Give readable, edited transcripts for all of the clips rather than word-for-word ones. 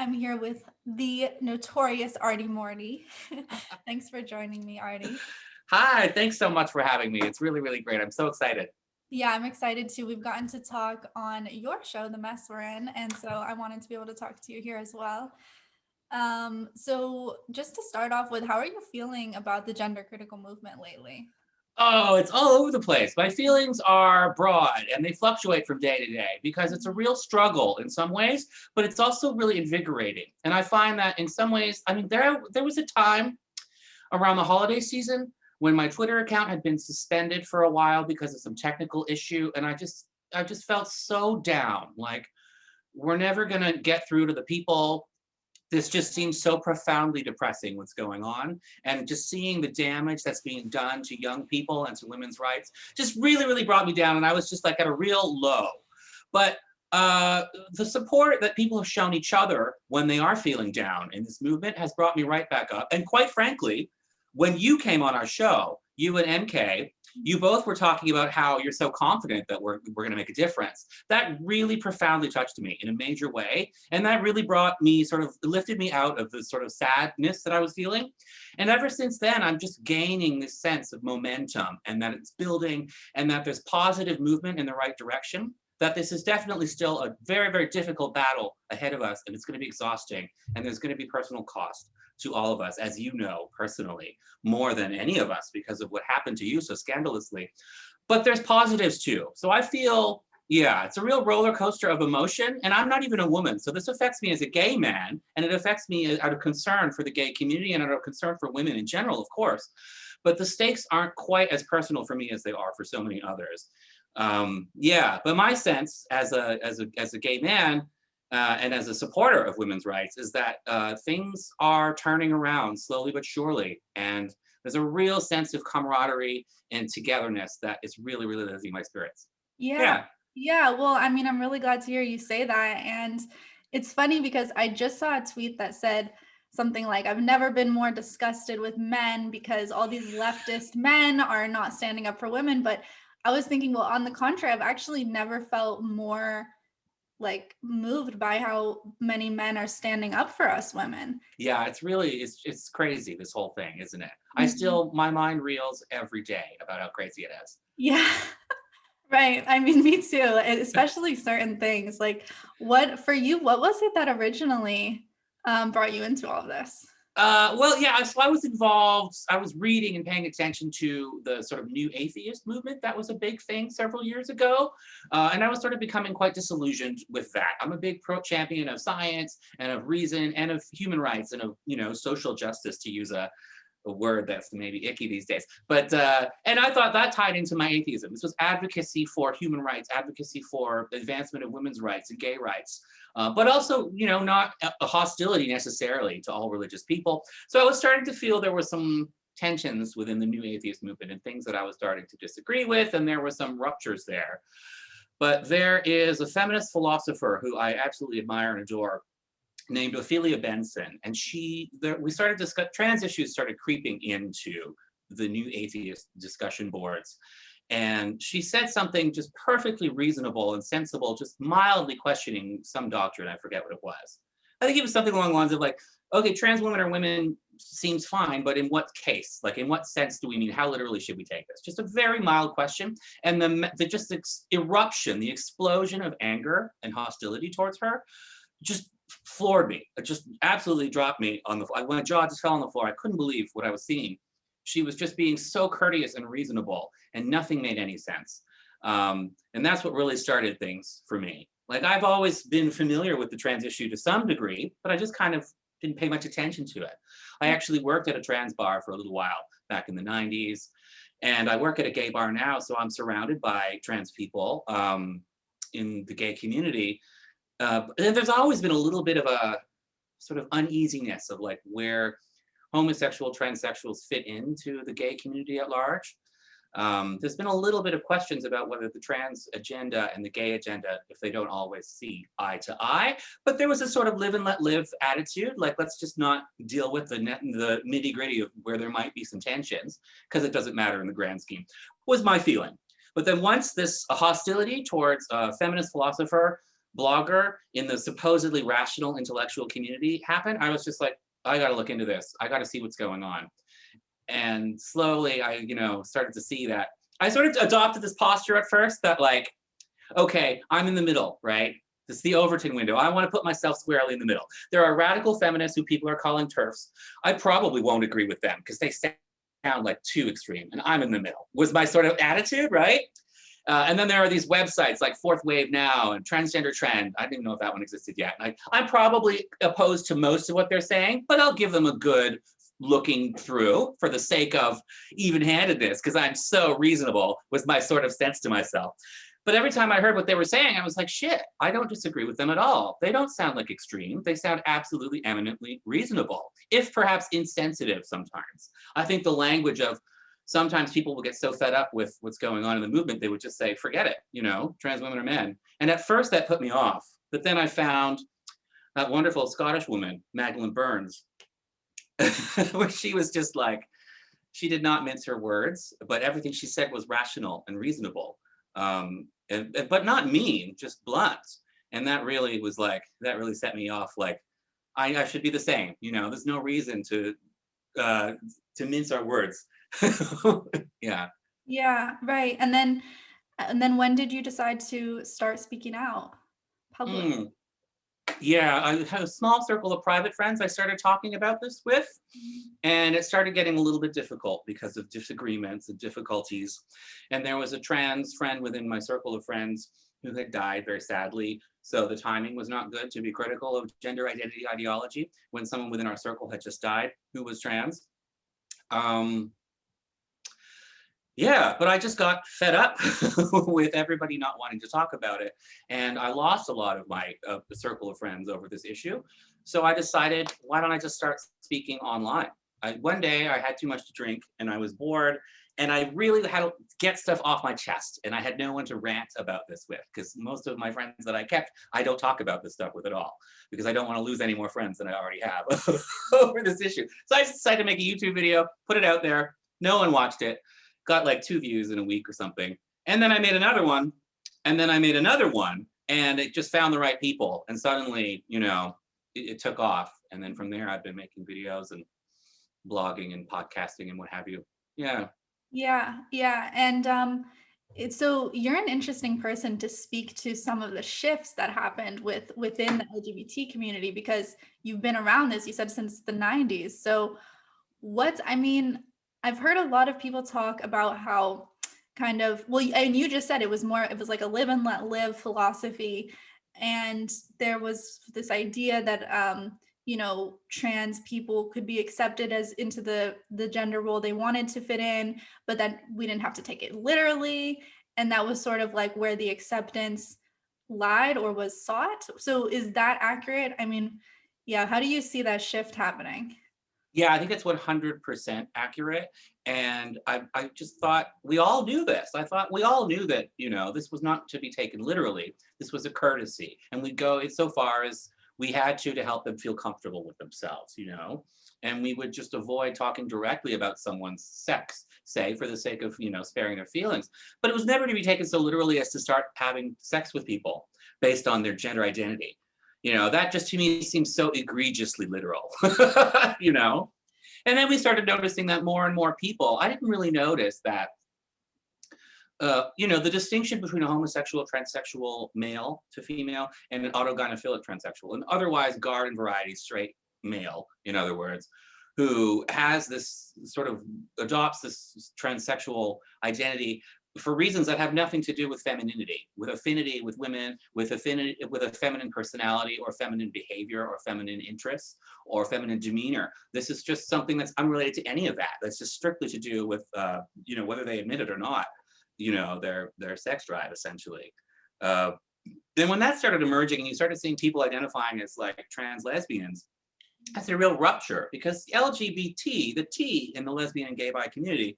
I'm here with the notorious Arty Morty. Thanks for joining me, Arty. Hi, thanks so much for having me. It's really, really great. I'm so excited. Yeah, I'm excited too. We've gotten to talk on your show, The Mess We're In, and so I wanted to be able to talk to you here as well. So just to start off with, how are you feeling about the gender critical movement lately? Oh, it's all over the place. My feelings are broad and they fluctuate from day to day because it's a real struggle in some ways, but it's also really invigorating. And I find that in some ways, I mean, there was a time around the holiday season when my Twitter account had been suspended for a while because of some technical issue, and I just felt so down. Like we're never gonna get through to the people. This just seems so profoundly depressing what's going on, and just seeing the damage that's being done to young people and to women's rights just really, really brought me down, and I was just like at a real low. But the support that people have shown each other when they are feeling down in this movement has brought me right back up. And quite frankly, when you came on our show, you and MK, you both were talking about how you're so confident that we're going to make a difference. That really profoundly touched me in a major way. And that really brought me lifted me out of the sort of sadness that I was feeling. And ever since then, I'm just gaining this sense of momentum and that it's building and that there's positive movement in the right direction. That this is definitely still a very, very difficult battle ahead of us, and it's going to be exhausting, and there's going to be personal cost to all of us, as you know personally, more than any of us because of what happened to you so scandalously. But there's positives too. So I feel, yeah, it's a real roller coaster of emotion, and I'm not even a woman. So this affects me as a gay man, and it affects me out of concern for the gay community and out of concern for women in general, of course. But the stakes aren't quite as personal for me as they are for so many others. Yeah, but my sense as a gay man and as a supporter of women's rights is that things are turning around slowly but surely, and there's a real sense of camaraderie and togetherness that is really, really lifting my spirits. Yeah. Yeah. Yeah, well, I mean, I'm really glad to hear you say that. And it's funny because I just saw a tweet that said something like, I've never been more disgusted with men because all these leftist men are not standing up for women. But I was thinking, well, on the contrary, I've actually never felt more like moved by how many men are standing up for us women. Yeah, it's crazy, this whole thing, isn't it? Mhm. My mind reels every day about how crazy it is. Yeah. Right. I mean, me too, and especially certain things. Like, what for you, what was it that originally brought you into all of this? Well, yeah, so I was involved. I was reading and paying attention to the sort of new atheist movement that was a big thing several years ago. And I was sort of becoming quite disillusioned with that. I'm a big pro champion of science and of reason and of human rights and of, social justice, to use a word that's maybe icky these days. But and I thought that tied into my atheism. This was advocacy for human rights, advocacy for the advancement of women's rights and gay rights, but also, not a hostility necessarily to all religious people. So I was starting to feel there were some tensions within the new atheist movement and things that I was starting to disagree with, and there were some ruptures there. But there is a feminist philosopher who I absolutely admire and adore named Ophelia Benson, and we started trans issues started creeping into the new atheist discussion boards, and she said something just perfectly reasonable and sensible, just mildly questioning some doctrine. I forget what it was. I think it was something along the lines of like, okay, trans women are women seems fine, but in what case? Like, in what sense do we mean? How literally should we take this? Just a very mild question, and eruption, the explosion of anger and hostility towards her, just floored me. It just absolutely dropped me on the floor. My jaw just fell on the floor. I couldn't believe what I was seeing. She was just being so courteous and reasonable, and nothing made any sense. And that's what really started things for me. Like, I've always been familiar with the trans issue to some degree, but I just kind of didn't pay much attention to it. I actually worked at a trans bar for a little while back in the 90s, and I work at a gay bar now, so I'm surrounded by trans people in the gay community. And there's always been a little bit of a sort of uneasiness of like where homosexual transsexuals fit into the gay community at large. There's been a little bit of questions about whether the trans agenda and the gay agenda, if they don't always see eye to eye, but there was a sort of live and let live attitude, like let's just not deal with the nitty gritty of where there might be some tensions, because it doesn't matter in the grand scheme, was my feeling. But then once this hostility towards a feminist philosopher blogger in the supposedly rational intellectual community happened, I was just like, I got to look into this. I got to see what's going on. And slowly I, started to see that. I sort of adopted this posture at first that like, okay, I'm in the middle, right? This is the Overton window. I want to put myself squarely in the middle. There are radical feminists who people are calling TERFs. I probably won't agree with them because they sound like too extreme, and I'm in the middle, was my sort of attitude, right? And then there are these websites like Fourth Wave Now and Transgender Trend. I didn't even know if that one existed yet. I'm probably opposed to most of what they're saying, but I'll give them a good looking through for the sake of even-handedness, because I'm so reasonable, was my sort of sense to myself. But every time I heard what they were saying, I was like, shit, I don't disagree with them at all. They don't sound like extreme. They sound absolutely eminently reasonable, if perhaps insensitive sometimes. I think the language of sometimes people will get so fed up with what's going on in the movement, they would just say, forget it, trans women are men. And at first that put me off. But then I found that wonderful Scottish woman, Magdalene Burns, where she was just like, she did not mince her words, but everything she said was rational and reasonable. But not mean, just blunt. And that really was like, that really set me off. Like, I should be the same. There's no reason to mince our words. Yeah. Yeah, right. And then when did you decide to start speaking out publicly? Yeah, I had a small circle of private friends I started talking about this with, and it started getting a little bit difficult because of disagreements and difficulties. And there was a trans friend within my circle of friends who had died very sadly. So the timing was not good to be critical of gender identity ideology when someone within our circle had just died who was trans. Yeah, but I just got fed up with everybody not wanting to talk about it. And I lost a lot of my circle of friends over this issue. So I decided, why don't I just start speaking online? One day I had too much to drink and I was bored, and I really had to get stuff off my chest, and I had no one to rant about this with, because most of my friends that I kept, I don't talk about this stuff with at all, because I don't want to lose any more friends than I already have over this issue. So I decided to make a YouTube video, put it out there. No one watched it. Got like 2 views in a week or something. And then I made another one, and then I made another one, and it just found the right people. And suddenly, it took off. And then from there, I've been making videos and blogging and podcasting and what have you. Yeah. Yeah. And so you're an interesting person to speak to some of the shifts that happened within the LGBT community, because you've been around this, you said, since the 90s. So I've heard a lot of people talk about how and you just said it was like a live and let live philosophy. And there was this idea that, trans people could be accepted as into the gender role they wanted to fit in, but that we didn't have to take it literally. And that was sort of like where the acceptance lied or was sought. So is that accurate? Yeah, how do you see that shift happening? Yeah, I think it's 100% accurate. And I just thought we all knew this. I thought we all knew that, this was not to be taken literally. This was a courtesy. And we'd go so far as we had to help them feel comfortable with themselves, and we would just avoid talking directly about someone's sex, say, for the sake of, sparing their feelings. But it was never to be taken so literally as to start having sex with people based on their gender identity. That just to me seems so egregiously literal, And then we started noticing that more and more people, I didn't really notice that, the distinction between a homosexual, transsexual, male to female, and an autogynephilic transsexual, an otherwise garden variety straight male, in other words, who has this sort of adopts this transsexual identity for reasons that have nothing to do with femininity, with affinity with women, with a feminine personality or feminine behavior or feminine interests or feminine demeanor. This is just something that's unrelated to any of that. That's just strictly to do with, whether they admit it or not, their sex drive, essentially. Then when that started emerging and you started seeing people identifying as like trans lesbians, that's a real rupture, because LGBT, the T in the lesbian and gay bi community,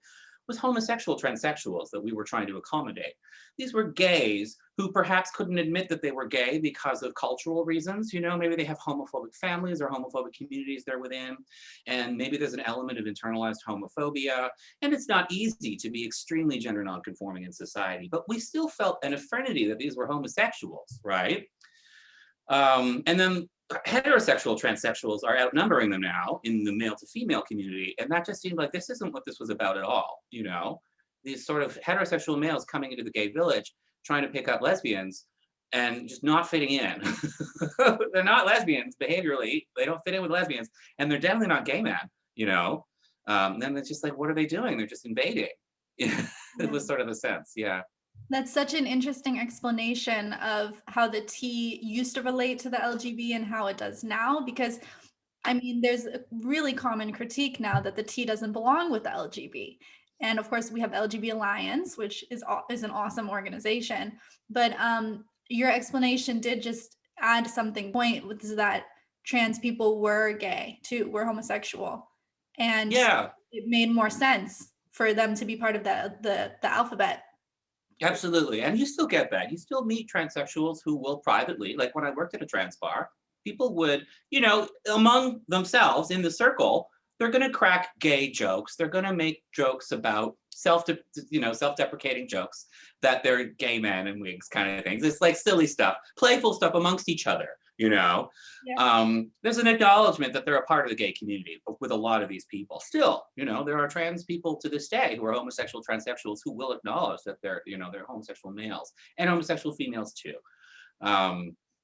was homosexual transsexuals that we were trying to accommodate. These were gays who perhaps couldn't admit that they were gay because of cultural reasons. Maybe they have homophobic families or homophobic communities they're within, and maybe there's an element of internalized homophobia, and it's not easy to be extremely gender nonconforming in society, but we still felt an affinity that these were homosexuals, right? And then heterosexual transsexuals are outnumbering them now in the male to female community. And that just seemed like this isn't what this was about at all, you know? These sort of heterosexual males coming into the gay village, trying to pick up lesbians and just not fitting in. They're not lesbians behaviorally. They don't fit in with lesbians. And they're definitely not gay men, you know? Then it's just like, what are they doing? They're just invading. It was sort of the sense, yeah. That's such an interesting explanation of how the T used to relate to the LGB and how it does now, because I mean, there's a really common critique now that the T doesn't belong with the LGB. And of course, we have LGB Alliance, which is an awesome organization. But your explanation did just add something point, which is that trans people were gay too, were homosexual. And Yeah. it made more sense for them to be part of the alphabet. Absolutely. And you still get that. You still meet transsexuals who will privately, like when I worked at a trans bar, people would, you know, among themselves in the circle, they're going to crack gay jokes. They're going to make jokes about self-deprecating jokes that they're gay men and wigs kind of things. It's like silly stuff, playful stuff amongst each other, you know. Yeah. There's an acknowledgement that they're a part of the gay community with a lot of these people. Still, you know, there are trans people to this day who are homosexual transsexuals who will acknowledge that they're homosexual males and homosexual females too.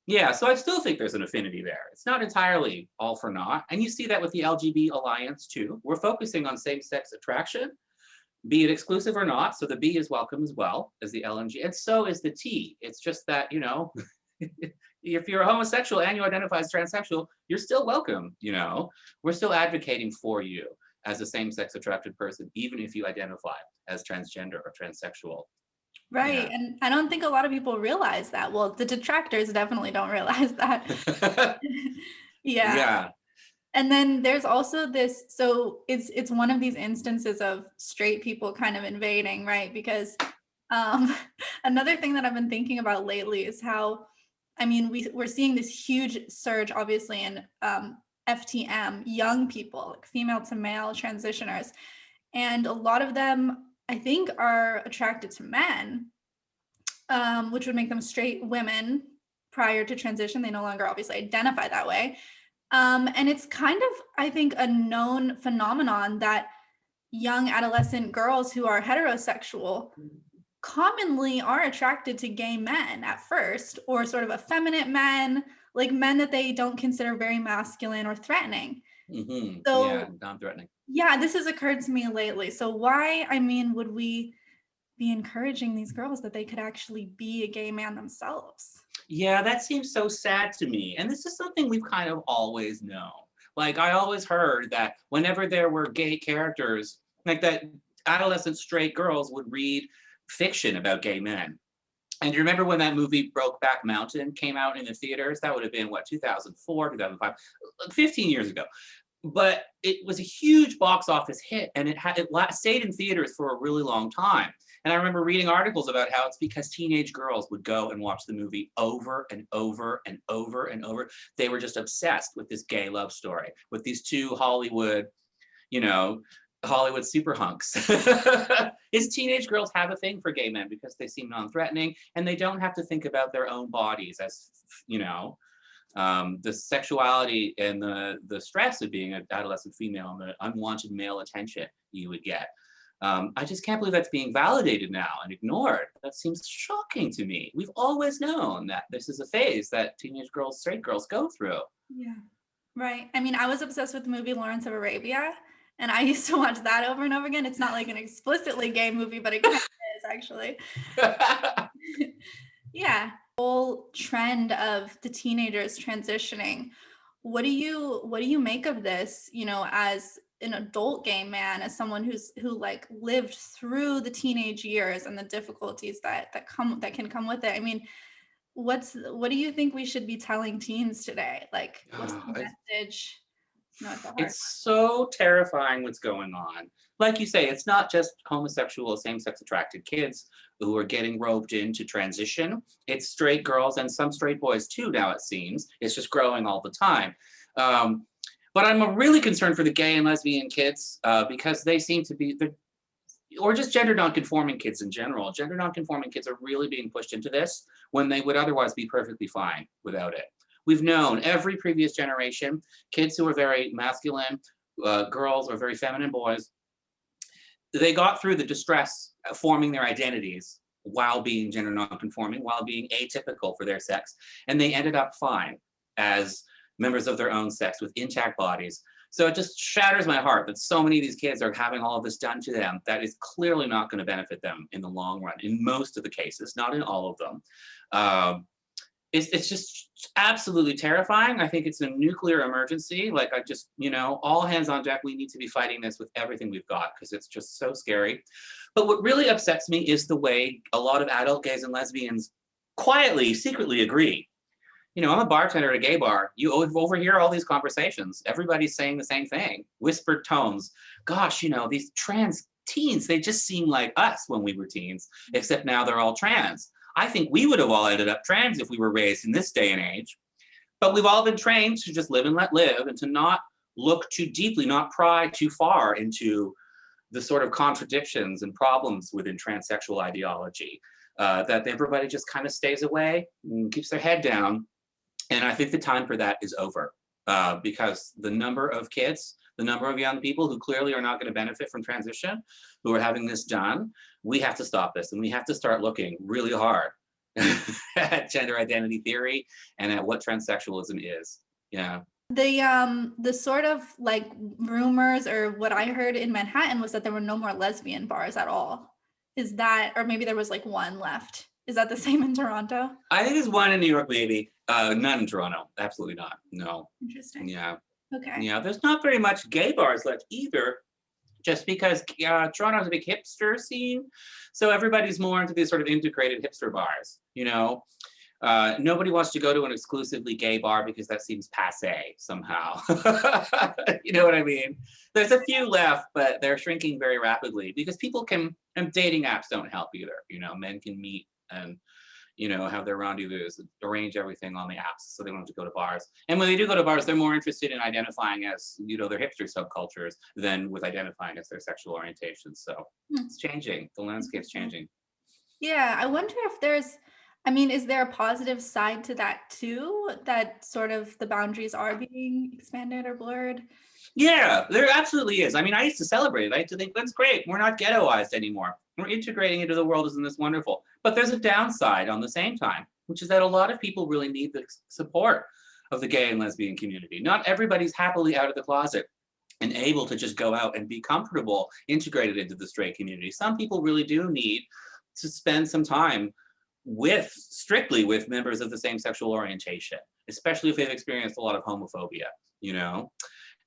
Yeah, so I still think there's an affinity there. It's not entirely all for naught. And you see that with the LGB Alliance too. We're focusing on same-sex attraction, be it exclusive or not. So the B is welcome as well as the L and G. And so is the T. It's just that, you know, if you're a homosexual and you identify as transsexual, you're still welcome, you know. We're still advocating for you as a same-sex attracted person, even if you identify as transgender or transsexual. Right. Yeah. And I don't think a lot of people realize that. Well, the detractors definitely don't realize that. Yeah. Yeah. And then there's also this, so it's one of these instances of straight people kind of invading, right? Because another thing that I've been thinking about lately is how, I mean, we're seeing this huge surge, obviously, in FTM, young people, like female to male transitioners. And a lot of them, I think, are attracted to men, which would make them straight women prior to transition. They no longer obviously identify that way. And it's kind of, I think, a known phenomenon that young adolescent girls who are heterosexual commonly are attracted to gay men at first, or sort of effeminate men, like men that they don't consider very masculine or threatening. Mm-hmm. So, yeah, non-threatening. Yeah, this has occurred to me lately. So why, I mean, would we be encouraging these girls that they could actually be a gay man themselves? Yeah, that seems so sad to me. And this is something we've kind of always known. Like, I always heard that whenever there were gay characters, like that adolescent straight girls would read fiction about gay men. And you remember when that movie Brokeback Mountain came out in the theaters? That would have been, what, 2004, 2005, 15 years ago. But it was a huge box office hit, and it stayed in theaters for a really long time. And I remember reading articles about how it's because teenage girls would go and watch the movie over and over and over and over. They were just obsessed with this gay love story, with these two Hollywood, Hollywood super hunks. Is teenage girls have a thing for gay men because they seem non-threatening and they don't have to think about their own bodies as, the sexuality and the stress of being an adolescent female and the unwanted male attention you would get. I just can't believe that's being validated now and ignored. That seems shocking to me. We've always known that this is a phase that teenage girls, straight girls go through. Yeah, right. I mean, I was obsessed with the movie Lawrence of Arabia, and I used to watch that over and over again. It's not like an explicitly gay movie, but it kind of is actually. Yeah. Whole trend of the teenagers transitioning. What do you make of this, as an adult gay man, as someone who like lived through the teenage years and the difficulties that can come with it? I mean, what do you think we should be telling teens today? Like, what's the message? It's so terrifying what's going on. Like you say, it's not just homosexual, same-sex attracted kids who are getting roped into transition. It's straight girls and some straight boys too now, it seems. It's just growing all the time. But I'm really concerned for the gay and lesbian kids because they seem to be, or just gender nonconforming kids in general. Gender nonconforming kids are really being pushed into this when they would otherwise be perfectly fine without it. We've known every previous generation, kids who are very masculine, girls or very feminine boys, they got through the distress of forming their identities while being gender nonconforming, while being atypical for their sex, and they ended up fine as members of their own sex with intact bodies. So it just shatters my heart that so many of these kids are having all of this done to them that is clearly not going to benefit them in the long run, in most of the cases, not in all of them. It's just absolutely terrifying. I think it's a nuclear emergency. Like, I just, all hands on deck. We need to be fighting this with everything we've got because it's just so scary. But what really upsets me is the way a lot of adult gays and lesbians quietly, secretly agree. I'm a bartender at a gay bar. You overhear all these conversations. Everybody's saying the same thing, whispered tones. Gosh, these trans teens, they just seem like us when we were teens, except now they're all trans. I think we would have all ended up trans if we were raised in this day and age. But we've all been trained to just live and let live and to not look too deeply, not pry too far into the sort of contradictions and problems within transsexual ideology, that everybody just kind of stays away and keeps their head down. And I think the time for that is over, because the number of kids, the number of young people who clearly are not going to benefit from transition, who are having this done, we have to stop this. And we have to start looking really hard at gender identity theory and at what transsexualism is. Yeah. The sort of like rumors, or what I heard in Manhattan, was that there were no more lesbian bars at all. Is that, or maybe there was like one left. Is that the same in Toronto? I think there's one in New York, maybe. None in Toronto. Absolutely not. No. Interesting. Yeah. Okay. Yeah, there's not very much gay bars left either, just because Toronto's a big hipster scene. So everybody's more into these sort of integrated hipster bars, Nobody wants to go to an exclusively gay bar because that seems passé somehow. You know what I mean? There's a few left, but they're shrinking very rapidly because people can, and dating apps don't help either. Men can meet and have their rendezvous, arrange everything on the apps so they don't have to go to bars. And when they do go to bars, they're more interested in identifying as, their hipster subcultures than with identifying as their sexual orientation. So it's changing. The landscape's changing. Yeah, I wonder if is there a positive side to that too? That sort of the boundaries are being expanded or blurred? Yeah, there absolutely is. I used to celebrate it. I used to think, that's great. We're not ghettoized anymore. We're integrating into the world. Isn't this wonderful? But there's a downside on the same time, which is that a lot of people really need the support of the gay and lesbian community. Not everybody's happily out of the closet and able to just go out and be comfortable, integrated into the straight community. Some people really do need to spend some time strictly with members of the same sexual orientation, especially if they've experienced a lot of homophobia,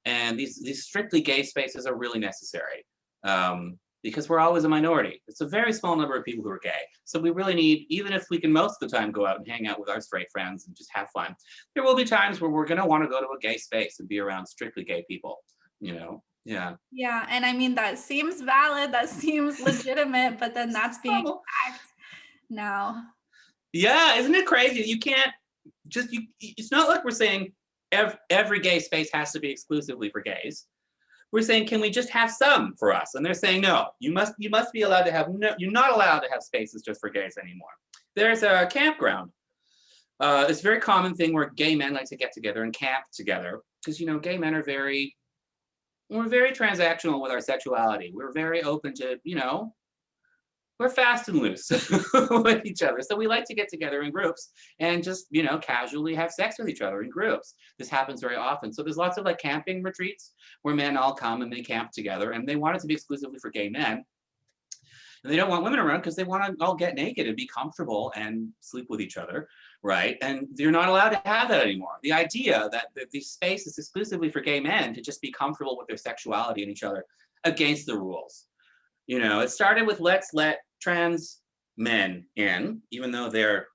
And these strictly gay spaces are really necessary, because we're always a minority. It's a very small number of people who are gay. So we really need, even if we can most of the time go out and hang out with our straight friends and just have fun, there will be times where we're gonna wanna go to a gay space and be around strictly gay people, Yeah. Yeah, and that seems valid, that seems legitimate, but then that's being attacked now. Yeah, isn't it crazy? You can't just, it's not like we're saying every gay space has to be exclusively for gays. We're saying, can we just have some for us? And they're saying, no, you must be allowed to have, no, you're not allowed to have spaces just for gays anymore. There's a campground. It's a very common thing where gay men like to get together and camp together because, gay men are we're very transactional with our sexuality. We're very open to, we're fast and loose with each other. So we like to get together in groups and just, casually have sex with each other in groups. This happens very often. So there's lots of like camping retreats where men all come and they camp together, and they want it to be exclusively for gay men. And they don't want women around because they want to all get naked and be comfortable and sleep with each other, right? And you're not allowed to have that anymore. The idea that the space is exclusively for gay men to just be comfortable with their sexuality and each other against the rules. It started with let's let trans men in, even though they're,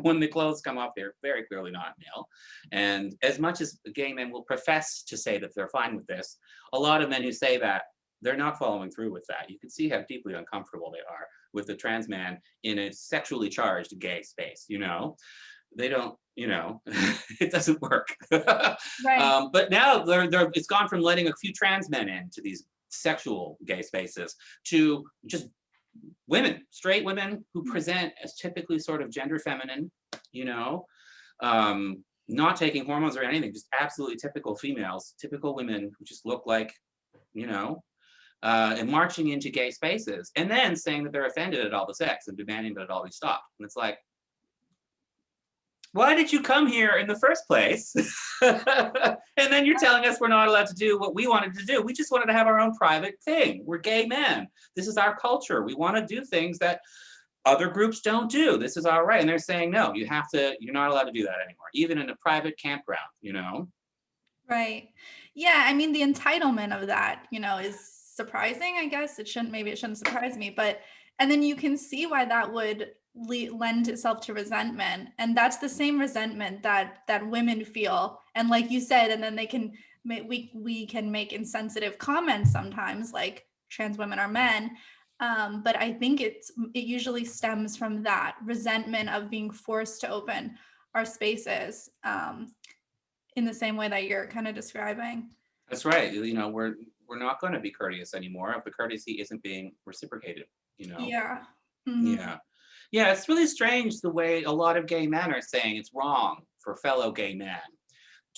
when the clothes come off, they're very clearly not male. And as much as gay men will profess to say that they're fine with this, a lot of men who say that, they're not following through with that. You can see how deeply uncomfortable they are with the trans man in a sexually charged gay space, They don't, it doesn't work. Right. But now it's gone from letting a few trans men into these sexual gay spaces to just women, straight women who present as typically sort of gender feminine, not taking hormones or anything, just absolutely typical females, typical women who just look like, you know, and marching into gay spaces and then saying that they're offended at all the sex and demanding that it all be stopped. And it's like, why did you come here in the first place? And then you're telling us we're not allowed to do what we wanted to do. We just wanted to have our own private thing. We're gay men. This is our culture. We want to do things that other groups don't do. This is our right. And they're saying, no, you're not allowed to do that anymore, even in a private campground, you know? Right. Yeah. I mean, the entitlement of that, is surprising, I guess. Maybe it shouldn't surprise me, and then you can see why that would lend itself to resentment. And that's the same resentment that women feel. And like you said, and then we can make insensitive comments sometimes, like trans women are men. But I think it usually stems from that resentment of being forced to open our spaces in the same way that you're kind of describing. That's right. We're not going to be courteous anymore if the courtesy isn't being reciprocated, Yeah. Mm-hmm. Yeah, it's really strange the way a lot of gay men are saying it's wrong for fellow gay men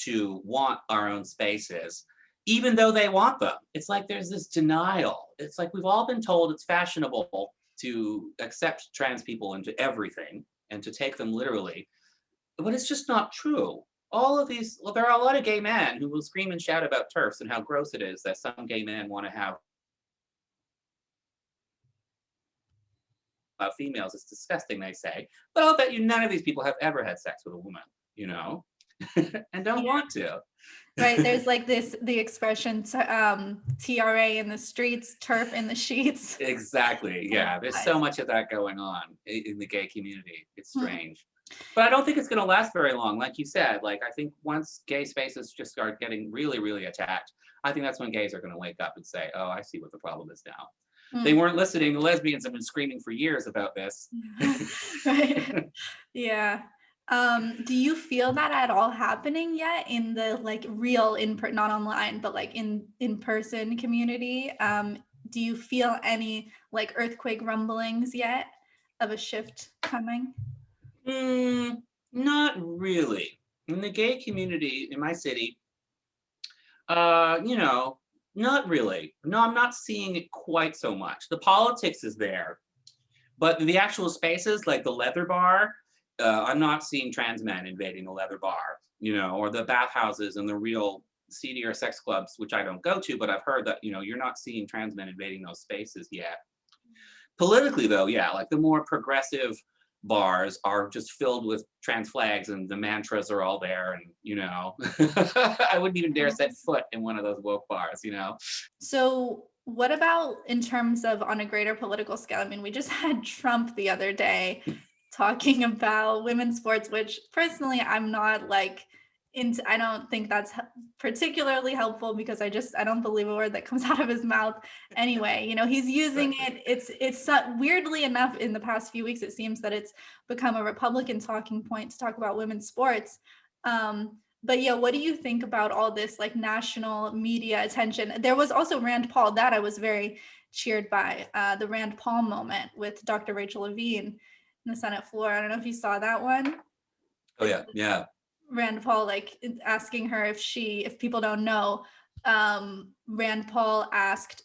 to want our own spaces, even though they want them. It's like there's this denial. It's like we've all been told it's fashionable to accept trans people into everything and to take them literally, but it's just not true. There are a lot of gay men who will scream and shout about TERFs and how gross it is that some gay men want to have females. It's disgusting, they say. But I'll bet you none of these people have ever had sex with a woman, and don't want to. Right. There's like the expression, TRA in the streets, TERF in the sheets. Exactly. Yeah. There's so much of that going on in the gay community. It's strange. But I don't think it's going to last very long. Like you said, I think once gay spaces just start getting really, really attacked, I think that's when gays are going to wake up and say, oh, I see what the problem is now. They weren't listening. The lesbians have been screaming for years about this. Right. Yeah. Do you feel that at all happening yet in the real not online, but in-person community? Do you feel any earthquake rumblings yet of a shift coming? Not really. In the gay community in my city, not really. No, I'm not seeing it quite so much. The politics is there, but the actual spaces like the leather bar, I'm not seeing trans men invading the leather bar, or the bathhouses and the real seedier sex clubs, which I don't go to, but I've heard that, you're not seeing trans men invading those spaces yet. Politically though, yeah, the more progressive bars are just filled with trans flags and the mantras are all there, and I wouldn't even dare set foot in one of those woke bars. So what about in terms of on a greater political scale? I mean, we just had Trump the other day talking about women's sports, which personally I'm not I don't think that's particularly helpful because I don't believe a word that comes out of his mouth anyway. He's using it. It's weirdly enough in the past few weeks, it seems that it's become a Republican talking point to talk about women's sports. But yeah, what do you think about all this national media attention? There was also Rand Paul that I was very cheered by, the Rand Paul moment with Dr. Rachel Levine in the Senate floor. I don't know if you saw that one. Oh yeah. Yeah. Rand Paul asking her if people don't know, Rand Paul asked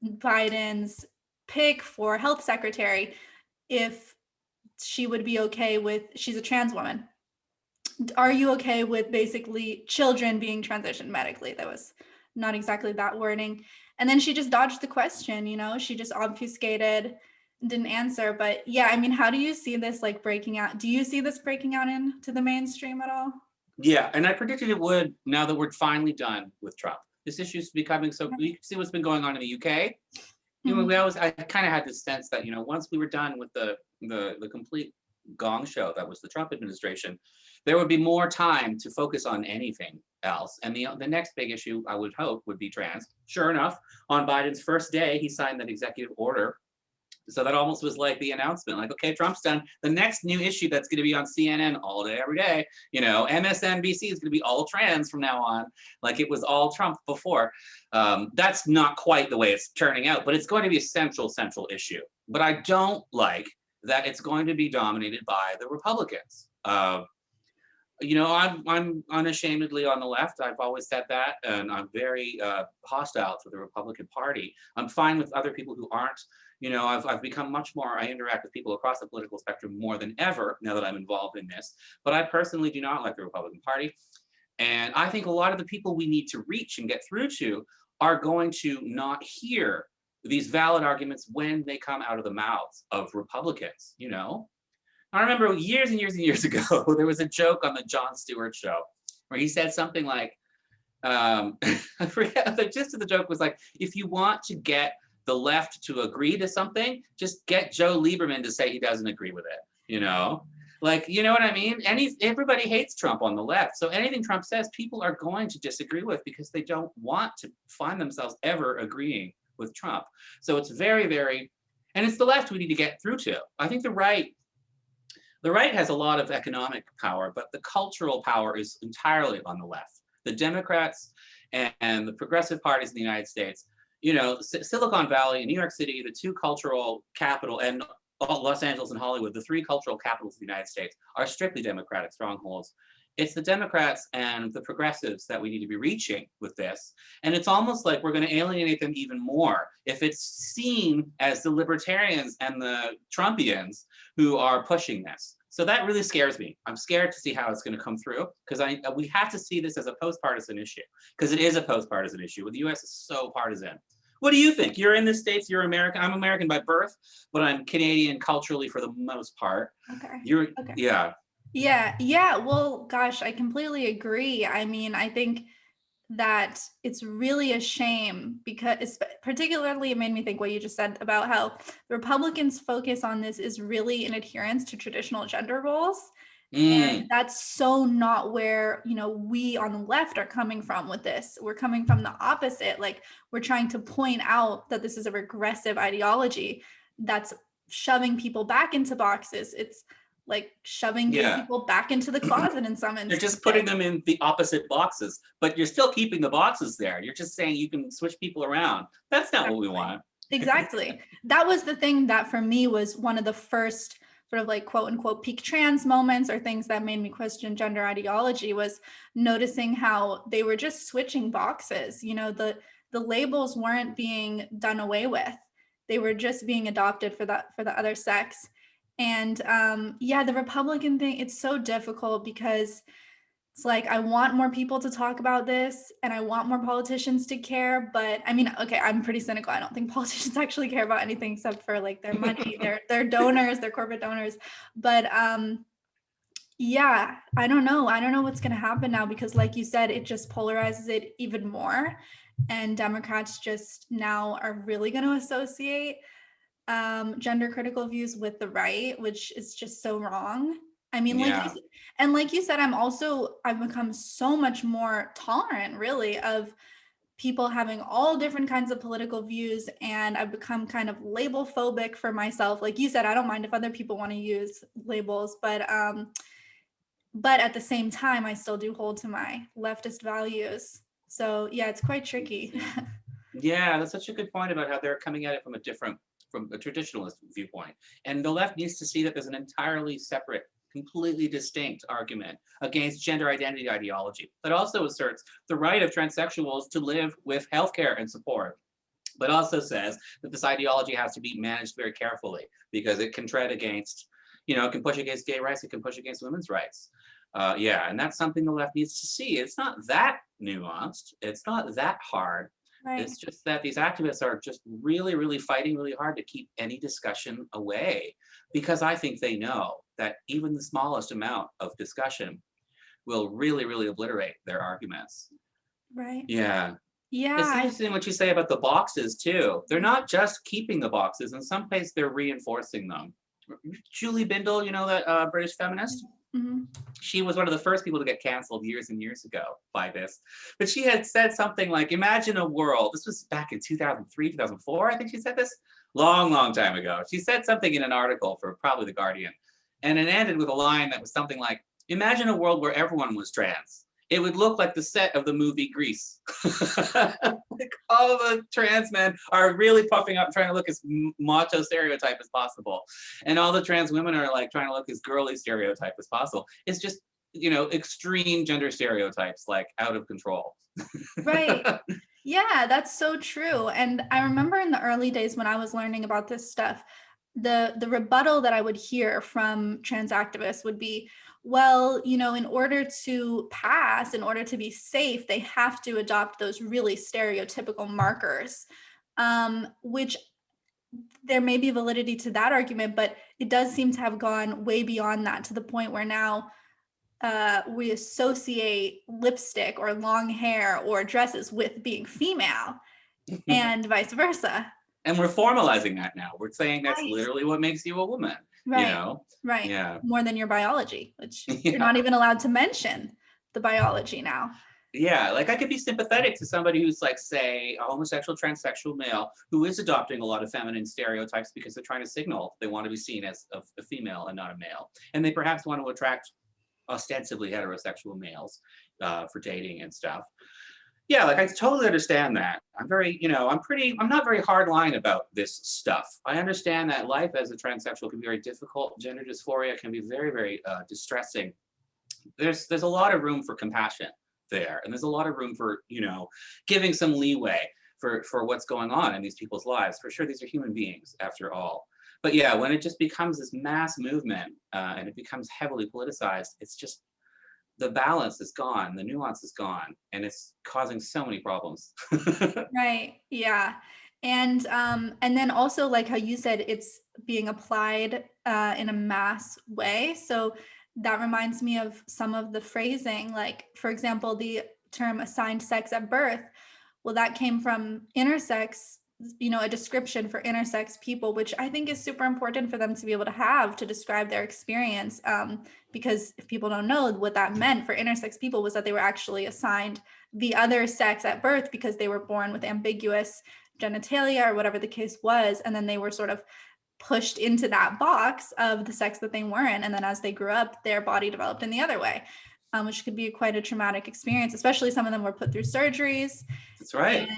Biden's pick for health secretary if she would be okay with, she's a trans woman. Are you okay with basically children being transitioned medically? That was not exactly that wording. And then she just dodged the question, she just obfuscated, didn't answer. But yeah, I mean, how do you see this breaking out? Do you see this breaking out into the mainstream at all? Yeah, and I predicted it would now that we're finally done with Trump. This issue is becoming so, you see what's been going on in the UK. I kind of had this sense that, once we were done with the complete gong show that was the Trump administration, there would be more time to focus on anything else. And the next big issue, I would hope, would be trans. Sure enough, on Biden's first day, he signed that executive order. So that almost was like the announcement, okay, Trump's done. The next new issue that's going to be on CNN all day, every day, MSNBC is going to be all trans from now on, like it was all Trump before. That's not quite the way it's turning out, but it's going to be a central issue. But I don't like that it's going to be dominated by the Republicans. I'm unashamedly on the left. I've always said that, and I'm very hostile to the Republican Party. I'm fine with other people who aren't. I've become much more. I interact with people across the political spectrum more than ever now that I'm involved in this. But I personally do not like the Republican Party, and I think a lot of the people we need to reach and get through to are going to not hear these valid arguments when they come out of the mouths of Republicans. I remember years and years and years ago, there was a joke on the Jon Stewart show where he said something like, I forget, the gist of the joke was like, if you want to get the left to agree to something, just get Joe Lieberman to say he doesn't agree with it, Like, you know what I mean? Everybody hates Trump on the left. So anything Trump says, people are going to disagree with because they don't want to find themselves ever agreeing with Trump. So it's very, very, and it's the left we need to get through to. I think the right has a lot of economic power, but the cultural power is entirely on the left. The Democrats and the progressive parties in the United States, Silicon Valley and New York City, the two cultural capital, and Los Angeles and Hollywood, the three cultural capitals of the United States, are strictly Democratic strongholds. It's the Democrats and the progressives that we need to be reaching with this. And it's almost like we're going to alienate them even more if it's seen as the libertarians and the Trumpians who are pushing this. So that really scares me. I'm scared to see how it's going to come through because we have to see this as a post-partisan issue because it is a post-partisan issue. The US is so partisan. What do you think? You're in the States, you're American. I'm American by birth, but I'm Canadian culturally for the most part. Okay. Okay. Yeah. Yeah. Well, gosh, I completely agree. I mean, I think that it's really a shame because particularly it made me think what you just said about how the Republicans' focus on this is really an adherence to traditional gender roles. And that's so not where, we on the left are coming from with this. We're coming from the opposite. Like we're trying to point out that this is a regressive ideology that's shoving people back into boxes. It's like shoving people back into the closet in some instances. You're just putting them in the opposite boxes, but you're still keeping the boxes there. You're just saying you can switch people around. That's not what we want. Exactly. That was the thing that for me was one of the first sort of like quote unquote peak trans moments or things that made me question gender ideology was noticing how they were just switching boxes. The labels weren't being done away with. They were just being adopted for the other sex. And the Republican thing, it's so difficult because it's like, I want more people to talk about this and I want more politicians to care. But I mean, okay, I'm pretty cynical. I don't think politicians actually care about anything except for like their money, their donors, their corporate donors. But I don't know. I don't know what's going to happen now because like you said, it just polarizes it even more. And Democrats just now are really going to associate gender critical views with the right, which is just so wrong. I mean, like you said, I've become so much more tolerant really of people having all different kinds of political views. And I've become kind of label phobic for myself. Like you said, I don't mind if other people want to use labels, but at the same time, I still do hold to my leftist values. So yeah, it's quite tricky. Yeah, that's such a good point about how they're coming at it from a traditionalist viewpoint. And the left needs to see that there's an entirely separate, completely distinct argument against gender identity ideology that also asserts the right of transsexuals to live with healthcare and support, but also says that this ideology has to be managed very carefully because it can tread against, it can push against gay rights, it can push against women's rights. And that's something the left needs to see. It's not that nuanced. It's not that hard. Right. It's just that these activists are just really, really fighting really hard to keep any discussion away because I think they know that even the smallest amount of discussion will really, really obliterate their arguments. Right. Yeah. Yeah. It's interesting what you say about the boxes too. They're not just keeping the boxes. In some places, they're reinforcing them. Julie Bindel, that British feminist? Mm-hmm. She was one of the first people to get canceled years and years ago by this. But she had said something like, imagine a world, this was back in 2003, 2004, I think she said this, long, long time ago. She said something in an article for probably The Guardian. And it ended with a line that was something like, imagine a world where everyone was trans. It would look like the set of the movie Grease. Like all the trans men are really puffing up, trying to look as macho stereotype as possible. And all the trans women are like trying to look as girly stereotype as possible. It's just extreme gender stereotypes, like out of control. Right. Yeah, that's so true. And I remember in the early days when I was learning about this stuff, the rebuttal that I would hear from trans activists would be, well, in order to pass, in order to be safe, they have to adopt those really stereotypical markers, which there may be validity to that argument, but it does seem to have gone way beyond that, to the point where now we associate lipstick or long hair or dresses with being female and vice versa. And we're formalizing that now. We're saying that's Right. literally what makes you a woman. Right. Right. Yeah. More than your biology, which Yeah. you're not even allowed to mention the biology now. Yeah, like I could be sympathetic to somebody who's like, say, a homosexual, transsexual male who is adopting a lot of feminine stereotypes because they're trying to signal they want to be seen as a female and not a male. And they perhaps want to attract ostensibly heterosexual males for dating and stuff. Yeah, like I totally understand that. I'm not very hard line about this stuff. I understand that life as a transsexual can be very difficult. Gender dysphoria can be very, very distressing. There's a lot of room for compassion there, and there's a lot of room for giving some leeway for what's going on in these people's lives. For sure, these are human beings after all. But yeah, when it just becomes this mass movement and it becomes heavily politicized, it's just the balance is gone, the nuance is gone, and it's causing so many problems. Right. Yeah. And then also, like how you said, it's being applied in a mass way. So that reminds me of some of the phrasing, like, for example, the term assigned sex at birth. Well, that came from intersex, a description for intersex people, which I think is super important for them to be able to have to describe their experience. Because if people don't know, what that meant for intersex people was that they were actually assigned the other sex at birth because they were born with ambiguous genitalia or whatever the case was. And then they were sort of pushed into that box of the sex that they weren't. And then as they grew up, their body developed in the other way, which could be quite a traumatic experience, especially some of them were put through surgeries. That's right.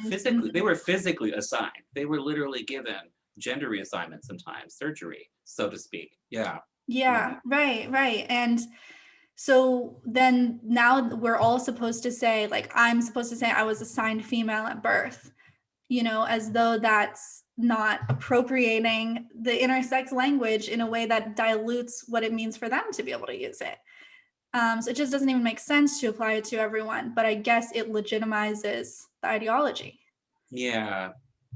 They were physically assigned. They were literally given gender reassignment sometimes, surgery, so to speak. Yeah. Yeah, right. And so then now we're all supposed to say, like, I'm supposed to say I was assigned female at birth, as though that's not appropriating the intersex language in a way that dilutes what it means for them to be able to use it. So it just doesn't even make sense to apply it to everyone, but I guess it legitimizes the ideology. Yeah.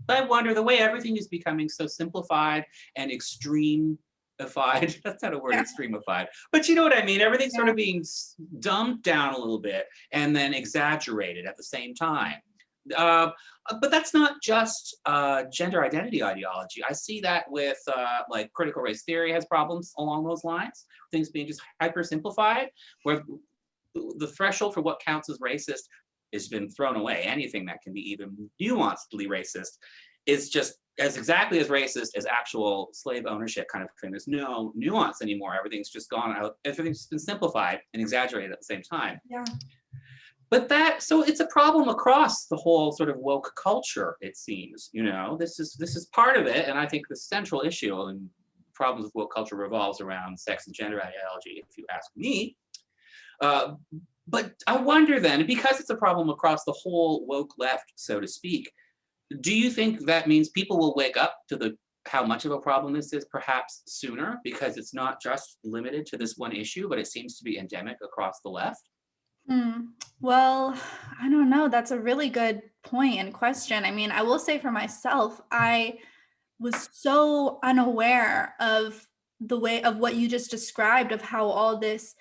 But I wonder, the way everything is becoming so simplified and extreme-ified, that's not a word, extreme-ified, but you know what I mean? Everything's sort of being dumbed down a little bit and then exaggerated at the same time. But that's not just gender identity ideology. I see that with like critical race theory has problems along those lines, things being just hyper simplified, where the threshold for what counts as racist has been thrown away. Anything that can be even nuancedly racist is just as exactly as racist as actual slave ownership kind of thing. There's no nuance anymore. Everything's just gone out. Everything's just been simplified and exaggerated at the same time. Yeah. But so it's a problem across the whole sort of woke culture, it seems. This is part of it, and I think the central issue and problems with woke culture revolves around sex and gender ideology, if you ask me. But I wonder then, because it's a problem across the whole woke left, so to speak, do you think that means people will wake up to how much of a problem this is perhaps sooner, because it's not just limited to this one issue, but it seems to be endemic across the left? Well, I don't know. That's a really good point and question. I mean, I will say for myself, I was so unaware of the way of what you just described, of how all this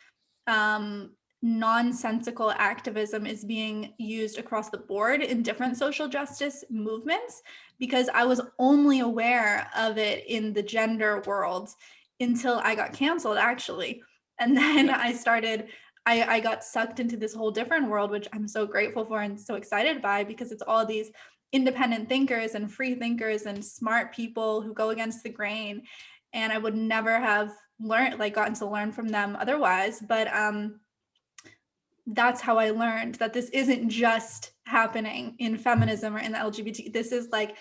nonsensical activism is being used across the board in different social justice movements, because I was only aware of it in the gender world until I got canceled, actually. And then I got sucked into this whole different world, which I'm so grateful for and so excited by, because it's all these independent thinkers and free thinkers and smart people who go against the grain. And I would never have gotten to learn from them otherwise. But that's how I learned that this isn't just happening in feminism or in the LGBT. This is like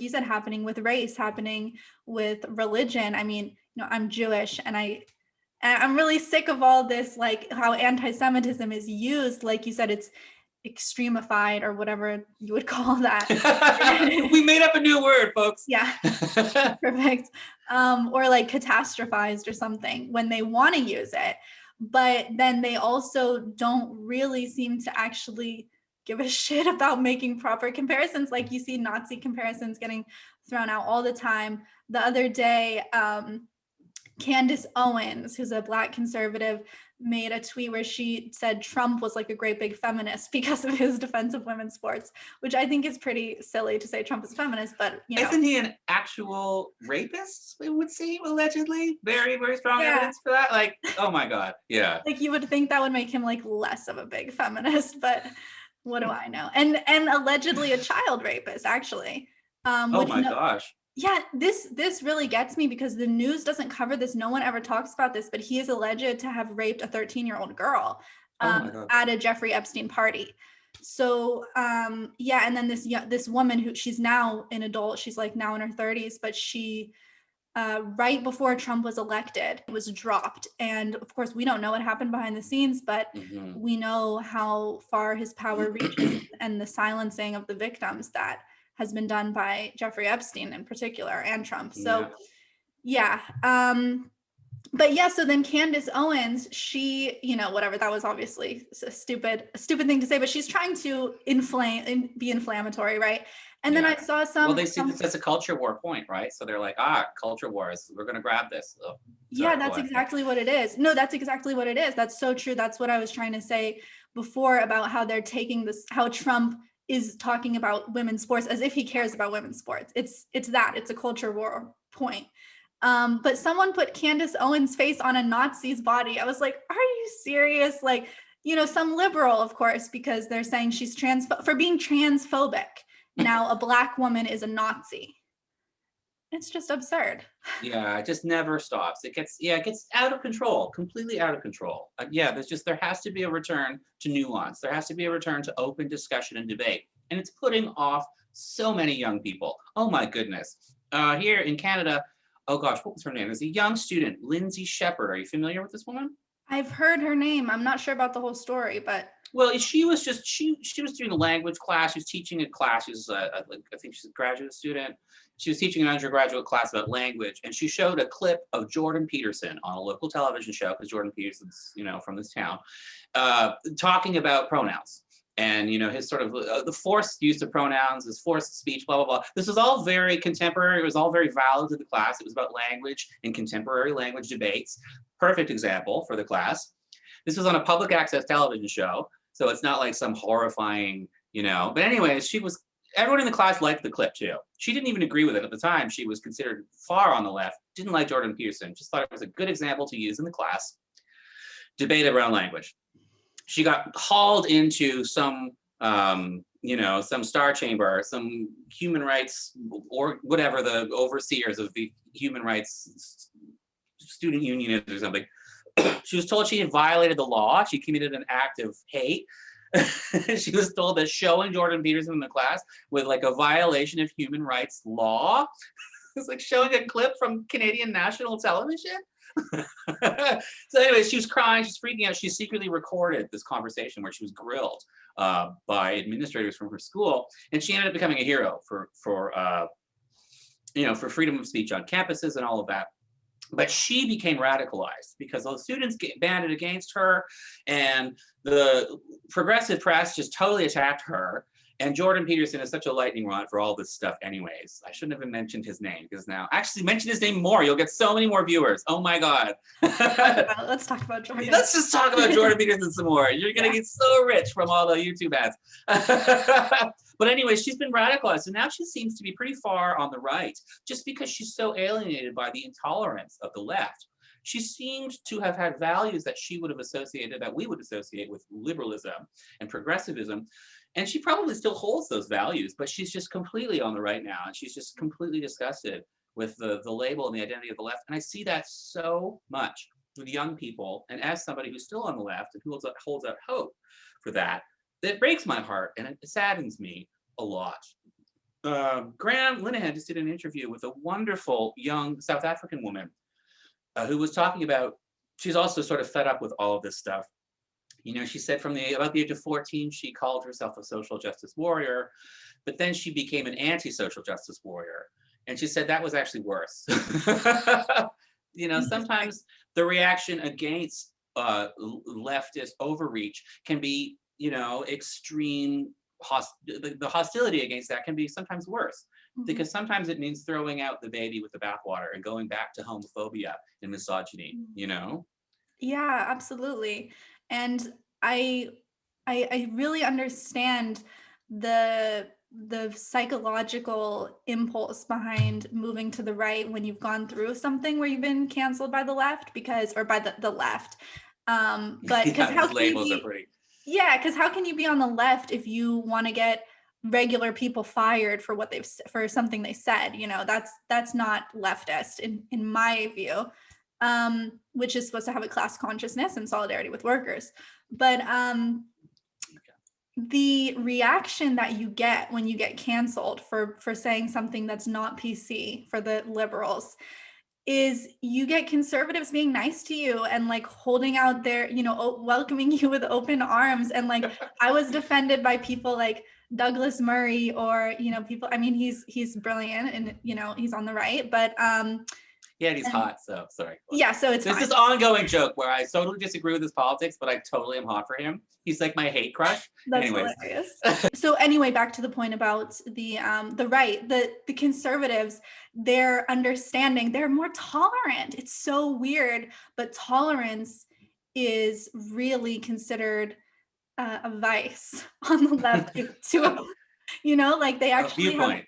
you said, happening with race, happening with religion. I mean, I'm Jewish, and And I'm really sick of all this, like how anti-Semitism is used. Like you said, it's extremified or whatever you would call that. We made up a new word, folks. Yeah, perfect. Or like catastrophized or something when they want to use it. But then they also don't really seem to actually give a shit about making proper comparisons. Like you see Nazi comparisons getting thrown out all the time. The other day, Candace Owens, who's a Black conservative, made a tweet where she said Trump was like a great big feminist because of his defense of women's sports, which I think is pretty silly to say Trump is a feminist, but you know. Isn't he an actual rapist, it would seem, allegedly? Very, very strong evidence for that. Like, oh my God. Yeah. Like you would think that would make him like less of a big feminist, but what do I know? And allegedly a child rapist, actually. Oh my gosh. Yeah, this really gets me because the news doesn't cover this. No one ever talks about this, but he is alleged to have raped a 13-year-old girl at a Jeffrey Epstein party. So yeah, and then this woman who she's now an adult, she's like now in her 30s, but she right before Trump was elected was dropped. And of course, we don't know what happened behind the scenes, but we know how far his power reaches and the silencing of the victims that has been done by Jeffrey Epstein in particular and Trump. So yeah. But yeah, so then Candace Owens, she, you know, whatever, that was obviously a stupid thing to say, but she's trying to be inflammatory, right? And then I saw some. Well, they see this as a culture war point, right? So they're like, culture wars, we're going to grab this. Oh, yeah, that's exactly what it is. No, that's exactly what it is. That's so true. That's what I was trying to say before about how they're taking this, how Trump is talking about women's sports as if he cares about women's sports. It's a culture war point. But someone put Candace Owens' face on a Nazi's body. I was like, are you serious? Like, you know, some liberal, of course, because they're saying she's for being transphobic. Now a Black woman is a Nazi. It's just absurd. Yeah, it just never stops. It gets out of control, completely out of control. There has to be a return to nuance. There has to be a return to open discussion and debate. And it's putting off so many young people. Oh my goodness. Here in Canada, oh gosh, what was her name? There's a young student, Lindsay Shepard. Are you familiar with this woman? I've heard her name. I'm not sure about the whole story, but. Well, she was doing a language class. She was teaching a class. She was, I think she's a graduate student. She was teaching an undergraduate class about language, and she showed a clip of Jordan Peterson on a local television show, because Jordan Peterson's, you know, from this town, talking about pronouns. And, you know, his sort of the forced use of pronouns, his forced speech, blah, blah, blah. This was all very contemporary. It was all very valid to the class. It was about language and contemporary language debates. Perfect example for the class. This was on a public access television show. So it's not like some horrifying, you know. But anyways, everyone in the class liked the clip too. She didn't even agree with it at the time. She was considered far on the left, didn't like Jordan Peterson, just thought it was a good example to use in the class. Debate around language. She got hauled into some, some star chamber, some human rights or whatever, the overseers of the human rights student union is or something. She was told she had violated the law. She committed an act of hate. She was told that showing Jordan Peterson in the class was like a violation of human rights law. It's like showing a clip from Canadian national television. So anyway, she was crying, she's freaking out. She secretly recorded this conversation where she was grilled by administrators from her school, and she ended up becoming a hero for freedom of speech on campuses and all of that. But she became radicalized because those students banded against her, and the progressive press just totally attacked her. And Jordan Peterson is such a lightning rod for all this stuff anyways. I shouldn't have even mentioned his name, because now, actually mention his name more. You'll get so many more viewers. Oh my God. Let's talk about Jordan. Let's just talk about Jordan Peterson some more. You're going to get so rich from all the YouTube ads. But anyway, she's been radicalized, and now she seems to be pretty far on the right, just because she's so alienated by the intolerance of the left. She seemed to have had values that we would associate with liberalism and progressivism. And she probably still holds those values, but she's just completely on the right now. And she's just completely disgusted with the label and the identity of the left. And I see that so much with young people. And as somebody who's still on the left and who holds out hope for that, that breaks my heart and it saddens me a lot. Graham Linehan just did an interview with a wonderful young South African woman who was talking about she's also sort of fed up with all of this stuff. You know, she said from about the age of 14, she called herself a social justice warrior, but then she became an anti-social justice warrior. And she said that was actually worse. You know, sometimes the reaction against leftist overreach can be, you know, extreme. The hostility against that can be sometimes worse, because sometimes it means throwing out the baby with the bathwater and going back to homophobia and misogyny, you know? Yeah, absolutely. And I really understand the psychological impulse behind moving to the right when you've gone through something where you've been canceled by the left, because or by the left. But because Yeah, the labels are pretty. yeah, because how can you be on the left if you want to get regular people fired for what for something they said? You know, that's not leftist in my view, which is supposed to have a class consciousness and solidarity with workers. But the reaction that you get when you get canceled for saying something that's not PC for the liberals is you get conservatives being nice to you and like holding out their, you know, welcoming you with open arms. And like I was defended by people like Douglas Murray, or, you know, people, I mean, he's brilliant and, you know, he's on the right, but yeah, he's hot, so sorry. Yeah, so it's There's fine. this ongoing joke where I totally disagree with his politics, but I totally am hot for him. He's like my hate crush. That's Anyways. hilarious. So anyway, back to the point about the right, the conservatives, their understanding, they're more tolerant. It's so weird, but tolerance is really considered a vice on the left to you know, like they actually have,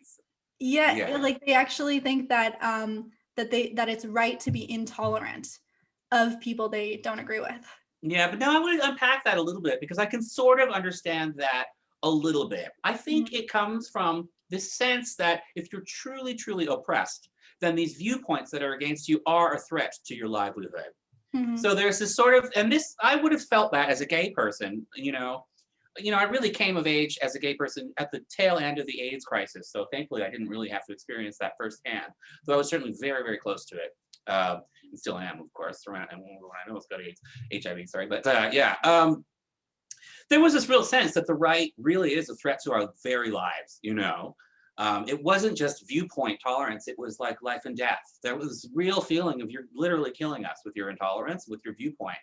yeah, like they actually think that that it's right to be intolerant of people they don't agree with. Yeah, but now I want to unpack that a little bit, because I can sort of understand that a little bit. I think it comes from this sense that if you're truly, truly oppressed, then these viewpoints that are against you are a threat to your livelihood. So there's this sort of, and this, I would have felt that as a gay person, you know, I really came of age as a gay person at the tail end of the AIDS crisis. So thankfully I didn't really have to experience that firsthand. So I was certainly very, very close to it. And still am, of course, around, and when I know it's got AIDS, HIV, sorry, but yeah. There was this real sense that the right really is a threat to our very lives, you know. It wasn't just viewpoint tolerance, it was like life and death. There was this real feeling of you're literally killing us with your intolerance, with your viewpoint.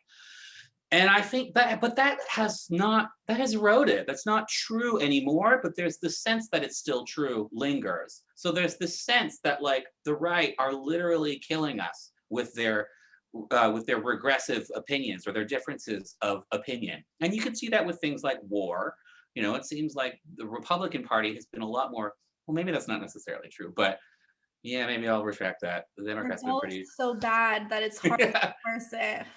And I think that, but that has eroded. That's not true anymore, but there's the sense that it's still true lingers. So there's this sense that like the right are literally killing us with their regressive opinions or their differences of opinion. And you can see that with things like war. You know, it seems like the Republican Party has been a lot more, well, maybe that's not necessarily true, but yeah, maybe I'll retract that. The Democrats have been pretty so bad that it's hard to parse it.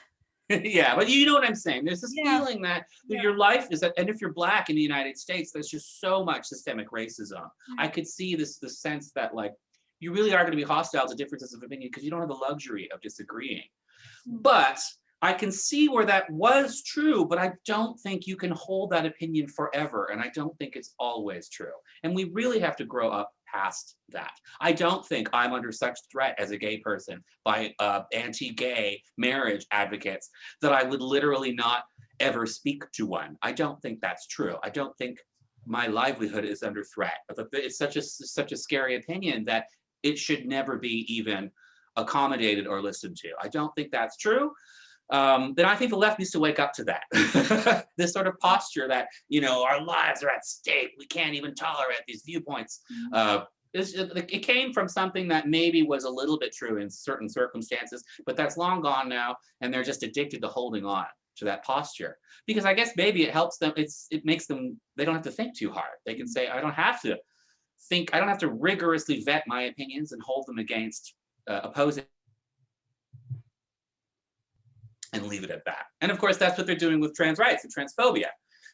Yeah, but you know what I'm saying. There's this feeling that your life is that, and if you're Black in the United States, there's just so much systemic racism. I could see the sense that like you really are going to be hostile to differences of opinion because you don't have the luxury of disagreeing. But I can see where that was true, but I don't think you can hold that opinion forever, and I don't think it's always true. And we really have to grow up past that. I don't think I'm under such threat as a gay person by anti-gay marriage advocates that I would literally not ever speak to one. I don't think that's true. I don't think my livelihood is under threat. But it's such a scary opinion that it should never be even accommodated or listened to. I don't think that's true. Then I think the left needs to wake up to that. This sort of posture that, you know, our lives are at stake. We can't even tolerate these viewpoints. It came from something that maybe was a little bit true in certain circumstances, but that's long gone now. And they're just addicted to holding on to that posture. Because I guess maybe it helps them, it makes them, they don't have to think too hard. They can say, I don't have to think, I don't have to rigorously vet my opinions and hold them against opposing, and leave it at that. And of course, that's what they're doing with trans rights and transphobia.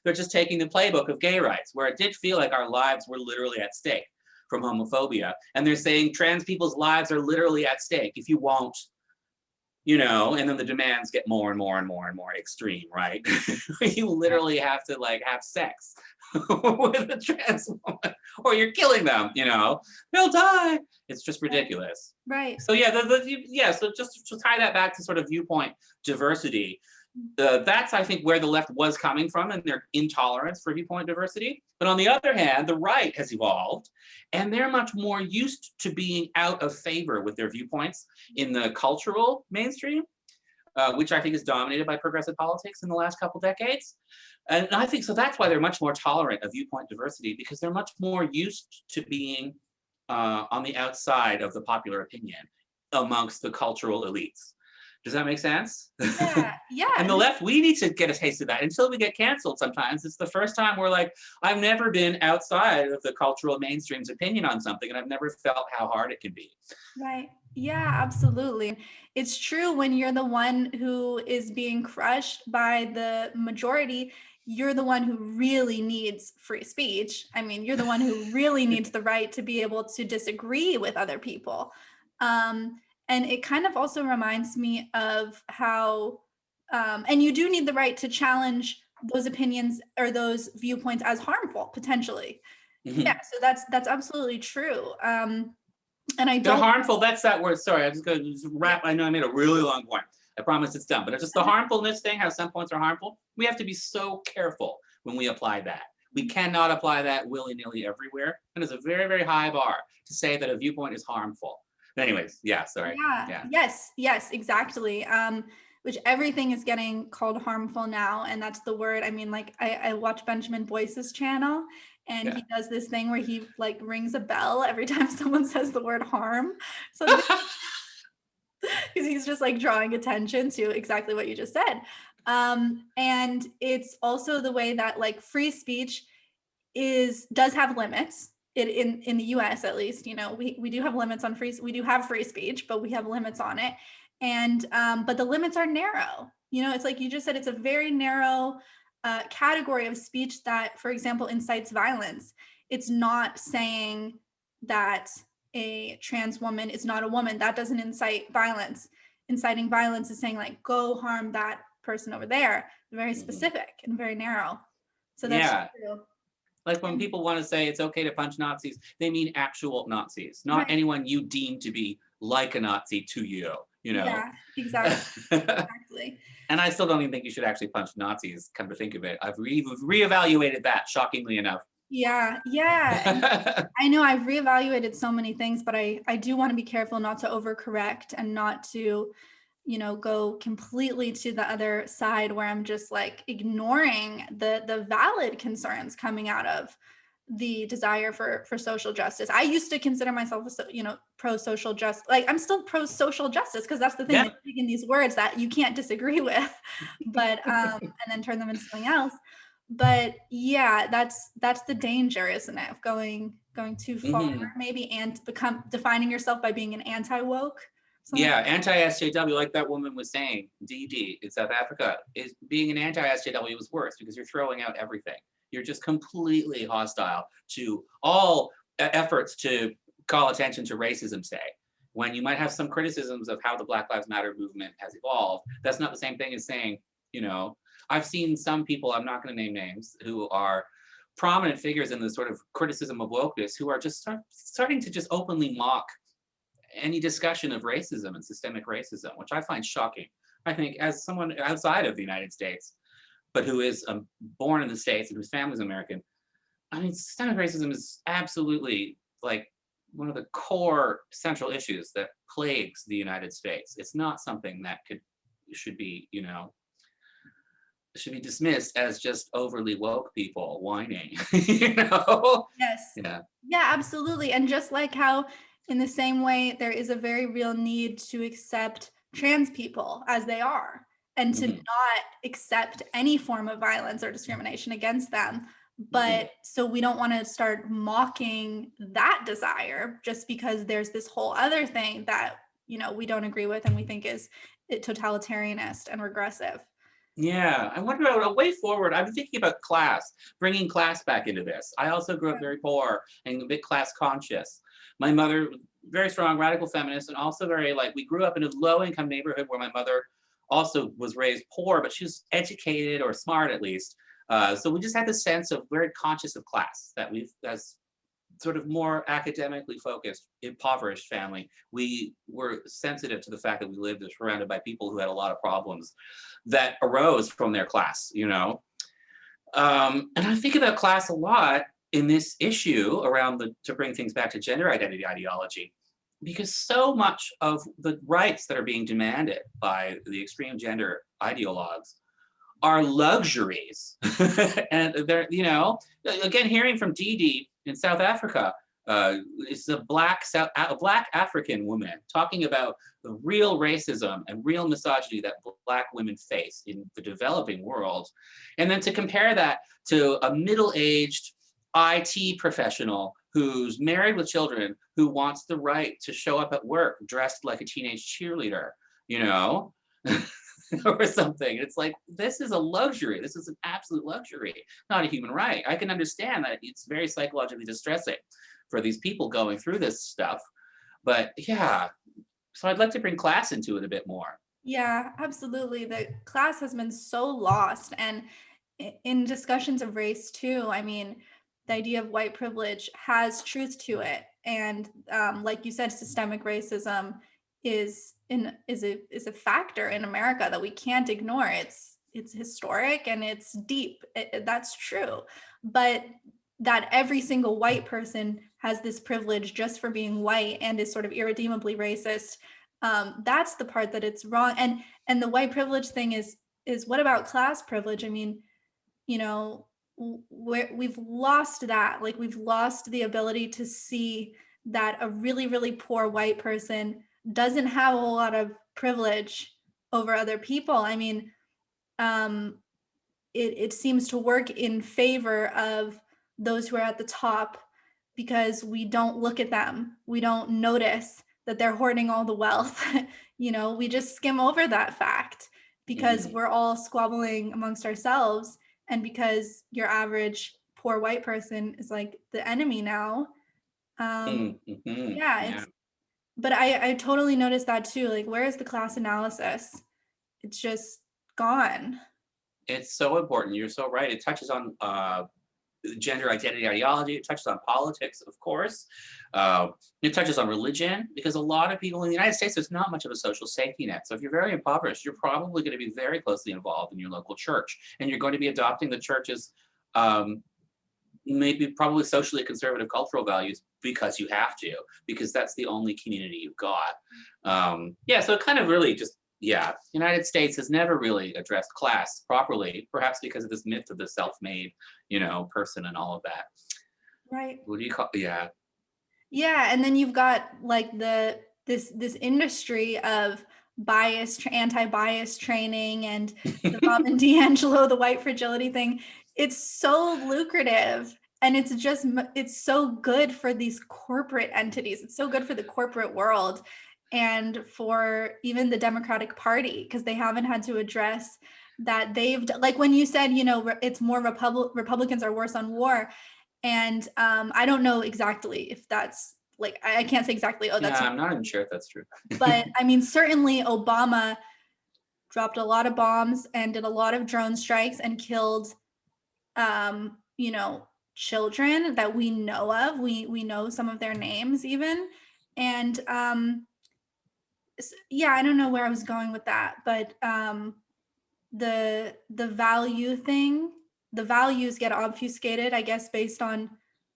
They're just taking the playbook of gay rights, where it did feel like our lives were literally at stake from homophobia. And they're saying trans people's lives are literally at stake if you won't, you know, and then the demands get more and more and more and more extreme, right? You literally have to like have sex with a trans woman or you're killing them, you know, they'll die. It's just ridiculous. Right. So yeah, so just to tie that back to sort of viewpoint diversity, that's, I think, where the left was coming from and their intolerance for viewpoint diversity. But on the other hand, the right has evolved, and they're much more used to being out of favor with their viewpoints in the cultural mainstream, which I think is dominated by progressive politics in the last couple decades. And I think so that's why they're much more tolerant of viewpoint diversity, because they're much more used to being on the outside of the popular opinion amongst the cultural elites. Does that make sense? Yeah, yeah. And the left, we need to get a taste of that until we get canceled sometimes. It's the first time we're like, I've never been outside of the cultural mainstream's opinion on something, and I've never felt how hard it can be. Right. Yeah, absolutely. It's true when you're the one who is being crushed by the majority, you're the one who really needs free speech. I mean, you're the one who really needs the right to be able to disagree with other people. And it kind of also reminds me of how, and you do need the right to challenge those opinions or those viewpoints as harmful, potentially. Mm-hmm. Yeah, so that's absolutely true. And I They're don't. harmful, that's that word. Sorry, I'm just going to wrap. I know I made a really long point. I promise it's done. But it's just the harmfulness thing, how some points are harmful. We have to be so careful when we apply that. We cannot apply that willy-nilly everywhere. And it's a very, very high bar to say that a viewpoint is harmful. Anyways, yeah, sorry. Yeah. Yes, exactly. Which everything is getting called harmful now, and that's the word. I mean, like I watch Benjamin Boyce's channel, and he does this thing where he like rings a bell every time someone says the word harm. So because he's just like drawing attention to exactly what you just said. And it's also the way that like free speech does have limits. In the US, at least, you know, we do have limits on we do have free speech, but we have limits on it. And but the limits are narrow. You know, it's like you just said, it's a very narrow category of speech that, for example, incites violence. It's not saying that a trans woman is not a woman. That doesn't incite violence. Inciting violence is saying like, go harm that person over there. Very specific and very narrow. So that's true. Like when people want to say it's okay to punch Nazis, they mean actual Nazis, not anyone you deem to be like a Nazi to you, you know? Yeah, exactly. And I still don't even think you should actually punch Nazis, come to think of it. I've reevaluated that, shockingly enough. Yeah. I know I've reevaluated so many things, but I do want to be careful not to overcorrect and not to, you know, go completely to the other side where I'm just like ignoring the valid concerns coming out of the desire for social justice. I used to consider myself, you know, pro-social justice. Like I'm still pro-social justice because that's the thing, like, in these words that you can't disagree with, but and then turn them into something else. But yeah, that's the danger, isn't it, of going too far, maybe, and defining yourself by being an anti-woke. Yeah, anti-SJW, like that woman was saying, DD in South Africa, is being an anti-SJW was worse because you're throwing out everything. You're just completely hostile to all efforts to call attention to racism, say. When you might have some criticisms of how the Black Lives Matter movement has evolved, that's not the same thing as saying, you know, I've seen some people, I'm not going to name names, who are prominent figures in the sort of criticism of wokeness who are just starting to just openly mock any discussion of racism and systemic racism, which I find shocking. I think as someone outside of the United States, but who is born in the States and whose family's American, I mean, systemic racism is absolutely like one of the core central issues that plagues the United States. It's not something that should be, you know, should be dismissed as just overly woke people whining, you know? Yes. Yeah, absolutely. And just like how in the same way, there is a very real need to accept trans people as they are and to not accept any form of violence or discrimination against them. But so we don't want to start mocking that desire just because there's this whole other thing that, you know, we don't agree with and we think is totalitarianist and regressive. Yeah, I wonder about a way forward. I've been thinking about class, bringing class back into this. I also grew up very poor and a bit class conscious. My mother, very strong radical feminist, and also very like, we grew up in a low income neighborhood where my mother also was raised poor, but she was educated or smart at least. So we just had this sense of very conscious of class that we've, as sort of more academically focused, impoverished family, we were sensitive to the fact that we lived surrounded by people who had a lot of problems that arose from their class, you know? And I think about class a lot in this issue around to bring things back to gender identity ideology, because so much of the rights that are being demanded by the extreme gender ideologues are luxuries. And they're, you know, again, hearing from Dee Dee in South Africa, it's a black African woman talking about the real racism and real misogyny that Black women face in the developing world. And then to compare that to a middle-aged IT professional who's married with children, who wants the right to show up at work dressed like a teenage cheerleader, you know? Or something. It's like, this is a luxury. This is an absolute luxury, not a human right. I can understand that it's very psychologically distressing for these people going through this stuff. But yeah, so I'd like to bring class into it a bit more. Yeah, absolutely. The class has been so lost. And in discussions of race too, I mean, the idea of white privilege has truth to it. And like you said, systemic racism is a factor in America that we can't ignore. It's historic and it's deep. That's true. But that every single white person has this privilege just for being white and is sort of irredeemably racist. That's the part that it's wrong. And the white privilege thing is what about class privilege? I mean, you know, we've lost that. Like, we've lost the ability to see that a really, really poor white person doesn't have a whole lot of privilege over other people. I mean, it seems to work in favor of those who are at the top because we don't look at them. We don't notice that they're hoarding all the wealth. You know, we just skim over that fact because we're all squabbling amongst ourselves, and because your average poor white person is like the enemy now. Yeah, but I totally noticed that too. Like, where is the class analysis? It's just gone. It's so important. You're so right. It touches on gender identity ideology. It touches on politics, of course. It touches on religion, because a lot of people in the United States, there's not much of a social safety net. So if you're very impoverished, you're probably going to be very closely involved in your local church, and you're going to be adopting the church's maybe probably socially conservative cultural values because you have to, because that's the only community you've got. Yeah, so it kind of really just, yeah, United States has never really addressed class properly, perhaps because of this myth of the self-made, you know, person and all of that. Right. What do you call, yeah. Yeah, and then you've got like this industry of anti-bias training, and the Robin DiAngelo, the white fragility thing. It's so lucrative, and it's so good for these corporate entities. It's so good for the corporate world and for even the Democratic Party, because they haven't had to address that. Like when you said, you know, it's more Republicans are worse on war. And I don't know exactly if that's like, I can't say exactly. Oh, that's. Yeah, I'm not even sure if that's true. But I mean, certainly Obama dropped a lot of bombs and did a lot of drone strikes and killed, you know, children that we know of. We know some of their names even. And yeah, I don't know where I was going with that, but the value thing, the values get obfuscated, I guess, based on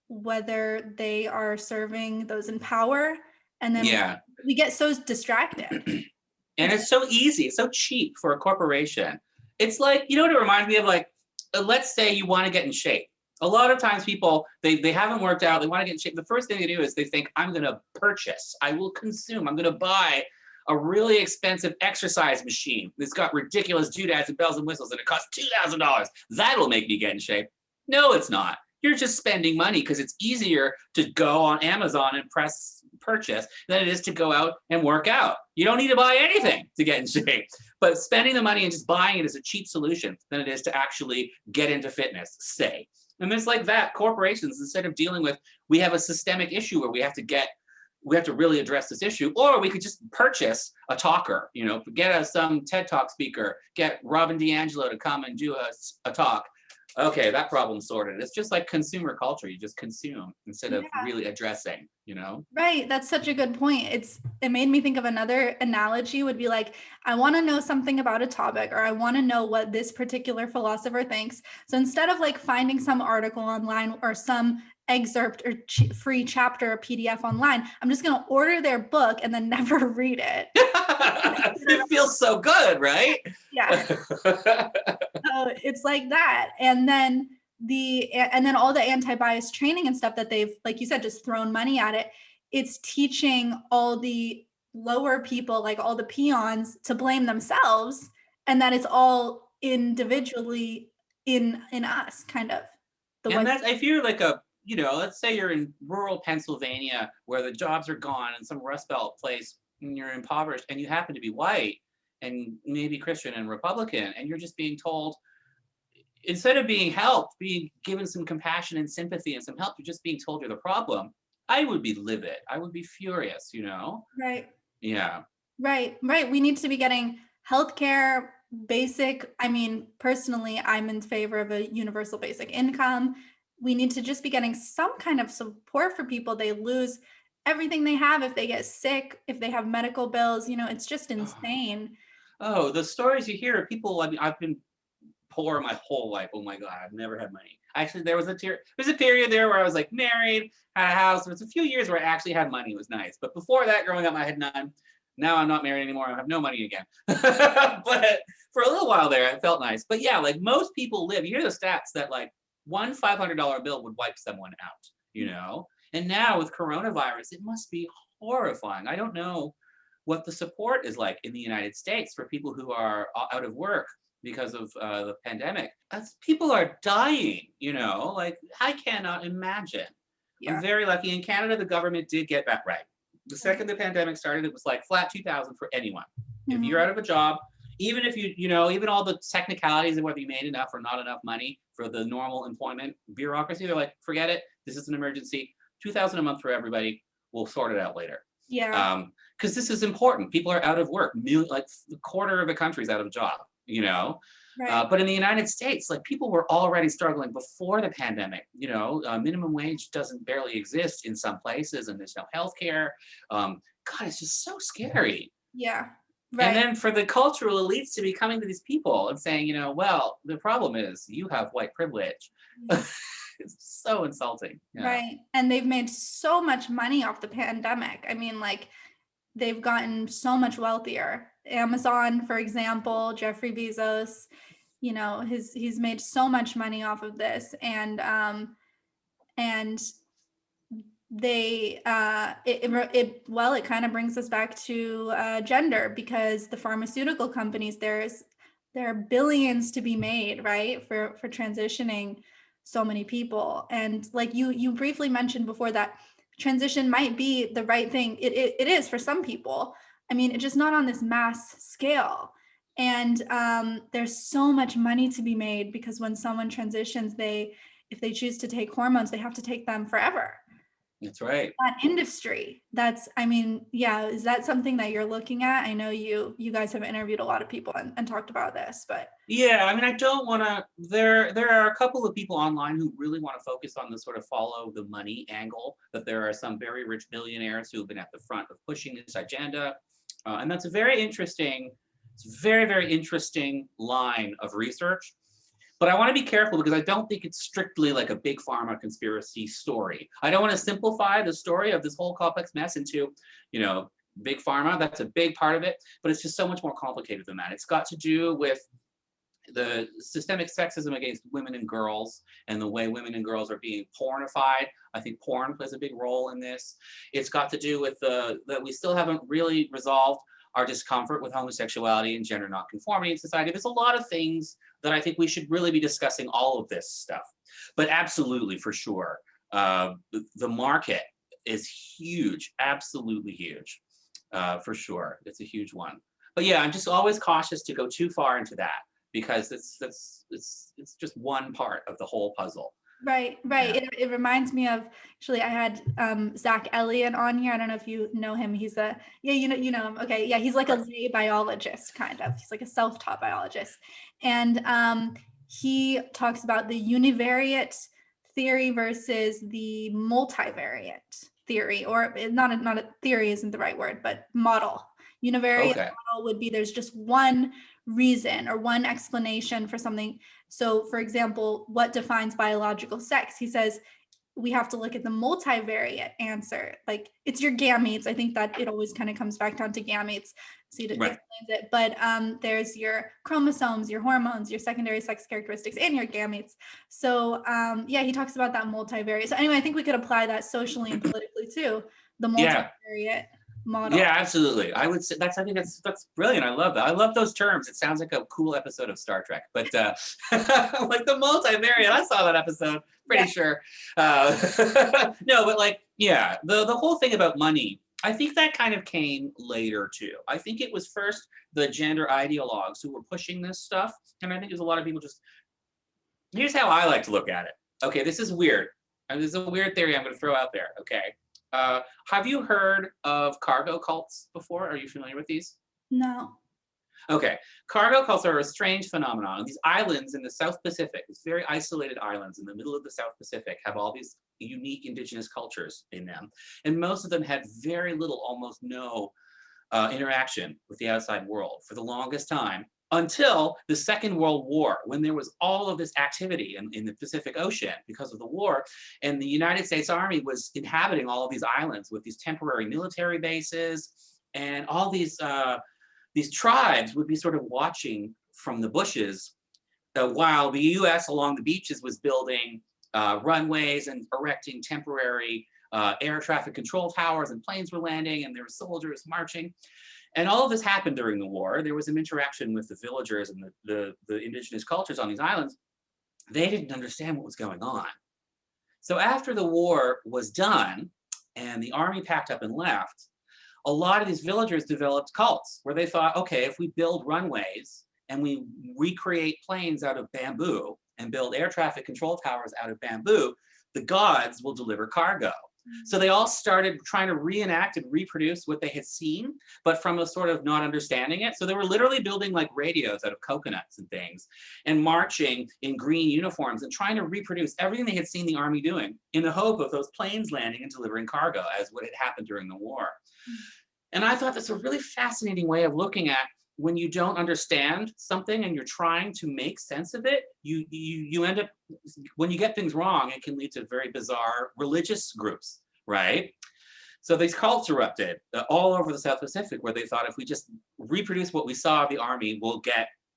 whether they are serving those in power. And then we get so distracted. And it's so easy, it's so cheap for a corporation. It's like, you know what it reminds me of? Like, let's say you want to get in shape. A lot of times people, they haven't worked out, they want to get in shape. The first thing they do is they think, I'm going to purchase, I will consume, I'm going to buy a really expensive exercise machine that's got ridiculous doodads and bells and whistles, and it costs $2,000. That'll make me get in shape. No, it's not. You're just spending money because it's easier to go on Amazon and press purchase than it is to go out and work out. You don't need to buy anything to get in shape, but spending the money and just buying it is a cheap solution than it is to actually get into fitness, say. And it's like that. Corporations, instead of dealing with, we have a systemic issue where we have to really address this issue, or we could just purchase a talker, you know, get some TED Talk speaker, get Robin DiAngelo to come and do a talk, Okay, that problem's sorted. It's just like consumer culture. You just consume instead of Yeah. really addressing, you know? Right, that's such a good point. It made me think of another analogy would be like, I want to know something about a topic, or I want to know what this particular philosopher thinks. So instead of like finding some article online or some excerpt or free chapter or PDF online, I'm just going to order their book and then never read it. It feels so good, right? Yeah. So it's like that. And then all the anti-bias training and stuff that they've, like you said, just thrown money at it. It's teaching all the lower people, like all the peons, to blame themselves, and that it's all individually in us, kind of. And that's if you're like a, you know, let's say you're in rural Pennsylvania where the jobs are gone in some Rust Belt place and you're impoverished and you happen to be white and maybe Christian and Republican, and you're just being told, instead of being helped, being given some compassion and sympathy and some help, you're just being told you're the problem. I would be livid. I would be furious, you know? Right. Yeah. Right. We need to be getting healthcare, basic. I mean, personally, I'm in favor of a universal basic income. We need to just be getting some kind of support for people. They lose everything they have if they get sick, if they have medical bills. It's just insane. Oh, the stories you hear of people. I mean, I've been poor my whole life. Oh my God, I've never had money. Actually, there's a period there where I was like married, had a house. There was a few years where I actually had money. It was nice. But before that, growing up, I had none. Now I'm not married anymore. I have no money again. But for a little while there, it felt nice. But yeah, like most people live. You hear the stats that like one $500 bill would wipe someone out, you know? And now with coronavirus, it must be horrifying. I don't know what the support is like in the United States for people who are out of work because of the pandemic. People are dying, you know, like I cannot imagine. Yeah. I'm very lucky. In Canada, the government did get that right. The second the pandemic started, it was like flat 2,000 for anyone. If you're out of a job, even if even all the technicalities of whether you made enough or not enough money for the normal employment bureaucracy, they're like, forget it. This is an emergency. 2,000 a month for everybody. We'll sort it out later. Yeah. Because this is important. People are out of work. Like a quarter of the country's out of a job, you know? Right. But in the United States, like people were already struggling before the pandemic. You know, minimum wage doesn't barely exist in some places, and there's no health care. God, it's just so scary. Yeah. Right. And then for the cultural elites to be coming to these people and saying, you know, well, the problem is you have white privilege. It's so insulting. Yeah. Right. And they've made so much money off the pandemic. I mean, like, they've gotten so much wealthier. Amazon, for example, Jeffrey Bezos, he's made so much money off of this. And they it kind of brings us back to gender, because the pharmaceutical companies, there are billions to be made, right, for transitioning so many people. And like you briefly mentioned before, that transition might be the right thing. It is for some people. I mean, it's just not on this mass scale. And there's so much money to be made, because when someone transitions, if they choose to take hormones, they have to take them forever. That's right. That industry. Is that something that you're looking at? I know you guys have interviewed a lot of people and talked about this, but yeah, I mean, I don't want to. There are a couple of people online who really want to focus on the sort of follow the money angle. That there are some very rich billionaires who have been at the front of pushing this agenda, and that's a very interesting, very interesting line of research. But I want to be careful, because I don't think it's strictly like a big pharma conspiracy story. I don't want to simplify the story of this whole complex mess into, big pharma. That's a big part of it, but it's just so much more complicated than that. It's got to do with the systemic sexism against women and girls, and the way women and girls are being pornified. I think porn plays a big role in this. It's got to do with that we still haven't really resolved our discomfort with homosexuality and gender nonconformity in society. There's a lot of things that I think we should really be discussing, all of this stuff. But absolutely, for sure, the market is huge, absolutely huge, for sure. It's a huge one. But yeah, I'm just always cautious to go too far into that, because it's just one part of the whole puzzle. Right. Yeah. It reminds me of, actually, I had Zach Elliott on here. I don't know if you know him. He's you know him. Okay. Yeah. He's like a lay biologist, kind of. He's like a self-taught biologist. And he talks about the univariate theory versus the multivariate theory, or not a theory isn't the right word, but model. Univariate Okay. model would be there's just one reason or one explanation for something. So, for example, what defines biological sex? He says we have to look at the multivariate answer. Like it's your gametes. I think that it always kind of comes back down to gametes. So it Right. explains it. But there's your chromosomes, your hormones, your secondary sex characteristics, and your gametes. So yeah, he talks about that multivariate. So anyway, I think we could apply that socially and politically too, the Yeah. multivariate model. Yeah, absolutely. I would say I think that's brilliant. I love that. I love those terms. It sounds like a cool episode of Star Trek. But like the multivariate, I saw that episode, pretty sure. No, but like, yeah, the whole thing about money, I think that kind of came later too. I think it was first the gender ideologues who were pushing this stuff. And I think there's a lot of people just, here's how I like to look at it. Okay, this is weird. And this is a weird theory I'm going to throw out there. Okay. Have you heard of cargo cults before? Are you familiar with these? No. Okay, cargo cults are a strange phenomenon. These islands in the South Pacific, these very isolated islands in the middle of the South Pacific, have all these unique indigenous cultures in them. And most of them had very little, almost no interaction with the outside world for the longest time, until the Second World War, when there was all of this activity in the Pacific Ocean because of the war, and the United States Army was inhabiting all of these islands with these temporary military bases, and all these tribes would be sort of watching from the bushes while the US along the beaches was building runways and erecting temporary air traffic control towers, and planes were landing, and there were soldiers marching. And all of this happened during the war. There was some interaction with the villagers and the indigenous cultures on these islands. They didn't understand what was going on. So after the war was done and the army packed up and left, a lot of these villagers developed cults where they thought, okay, if we build runways and we recreate planes out of bamboo and build air traffic control towers out of bamboo, the gods will deliver cargo. So they all started trying to reenact and reproduce what they had seen, but from a sort of not understanding it. So they were literally building like radios out of coconuts and things, and marching in green uniforms and trying to reproduce everything they had seen the army doing in the hope of those planes landing and delivering cargo, as what had happened during the war. And I thought that's a really fascinating way of looking at when you don't understand something and you're trying to make sense of it, you end up, when you get things wrong, it can lead to very bizarre religious groups, right? So these cults erupted all over the South Pacific, where they thought if we just reproduce what we saw of the army,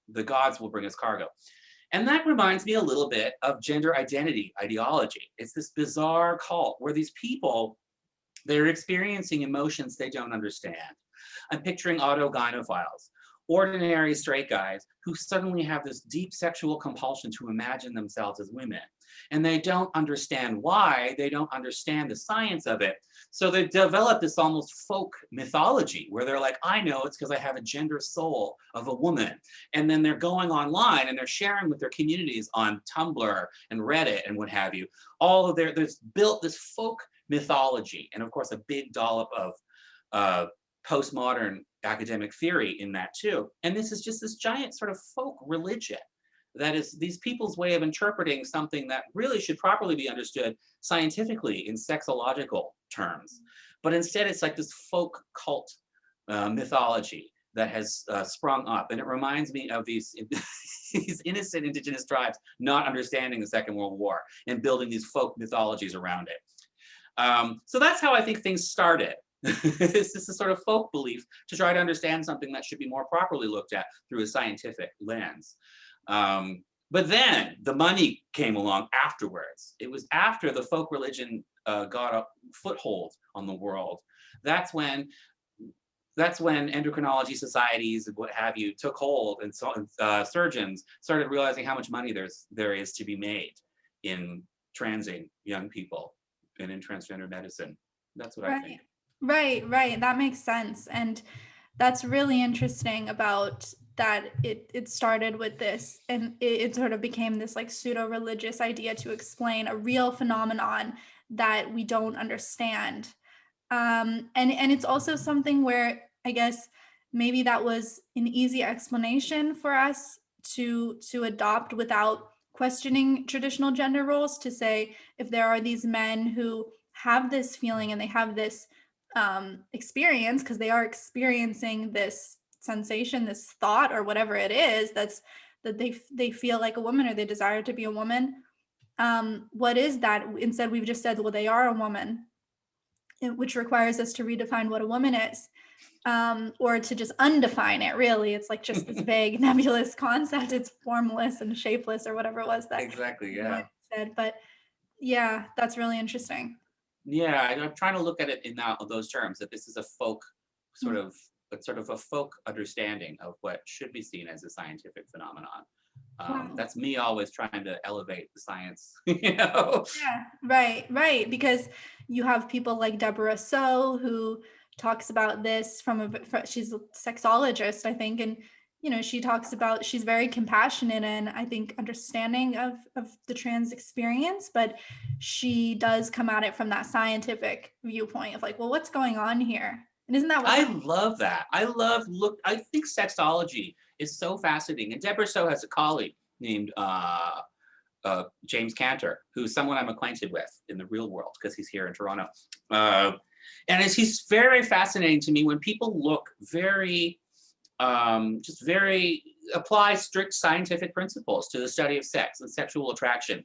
the gods will bring us cargo. And that reminds me a little bit of gender identity ideology. It's this bizarre cult where these people, they're experiencing emotions they don't understand. I'm picturing autogynephiles, ordinary straight guys who suddenly have this deep sexual compulsion to imagine themselves as women. And they don't understand why, they don't understand the science of it. So they develop this almost folk mythology where they're like, I know it's because I have a gender soul of a woman. And then they're going online and they're sharing with their communities on Tumblr and Reddit and what have you. All of there's built this folk mythology, and of course a big dollop of postmodern academic theory in that too. And this is just this giant sort of folk religion that is these people's way of interpreting something that really should properly be understood scientifically in sexological terms. But instead it's like this folk cult mythology that has sprung up. And it reminds me of these innocent indigenous tribes not understanding the Second World War and building these folk mythologies around it. So that's how I think things started. It's just a sort of folk belief to try to understand something that should be more properly looked at through a scientific lens. But then the money came along afterwards. It was after the folk religion got a foothold on the world. That's when endocrinology societies and what have you took hold, and so surgeons started realizing how much money there is to be made in transing young people and in transgender medicine. That's what I think. Right. That makes sense. And that's really interesting about that it started with this, and it sort of became this like pseudo-religious idea to explain a real phenomenon that we don't understand. And it's also something where I guess maybe that was an easy explanation for us to adopt without questioning traditional gender roles, to say if there are these men who have this feeling and they have this experience, because they are experiencing this sensation, this thought, or whatever it is, that they feel like a woman or they desire to be a woman. What is that? Instead, we've just said, well, they are a woman, which requires us to redefine what a woman is, or to just undefine it. Really, it's like just this vague, nebulous concept. It's formless and shapeless, or whatever it was that Exactly. Yeah. said. But yeah, that's really interesting. Yeah, I'm trying to look at it in those terms, that this is a folk sort of a folk understanding of what should be seen as a scientific phenomenon. Wow. That's me always trying to elevate the science, you know? Yeah, right. Because you have people like Deborah So, who talks about this she's a sexologist, I think, and she talks about, she's very compassionate and I think understanding of the trans experience, but she does come at it from that scientific viewpoint of like, well, what's going on here? And isn't that what I love that. I think sexology is so fascinating. And Deborah So has a colleague named James Cantor, who's someone I'm acquainted with in the real world because he's here in Toronto. And he's very fascinating to me when people look very apply strict scientific principles to the study of sex and sexual attraction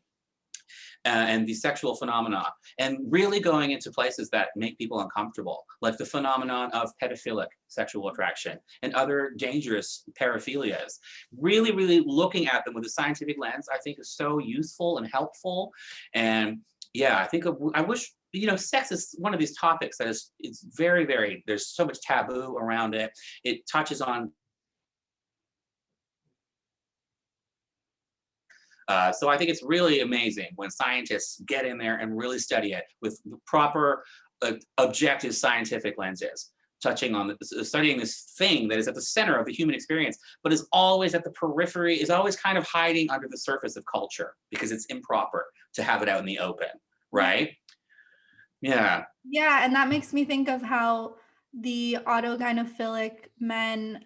and the sexual phenomena, and really going into places that make people uncomfortable, like the phenomenon of pedophilic sexual attraction and other dangerous paraphilias. Really, really looking at them with a scientific lens, I think, is so useful and helpful. And yeah, I wish, sex is one of these topics that it's very, very, there's so much taboo around it. It touches on so I think it's really amazing when scientists get in there and really study it with proper objective scientific lenses, touching on studying this thing that is at the center of the human experience, but is always at the periphery, is always kind of hiding under the surface of culture because it's improper to have it out in the open, right? Yeah. Yeah, and that makes me think of how the autogynephilic men,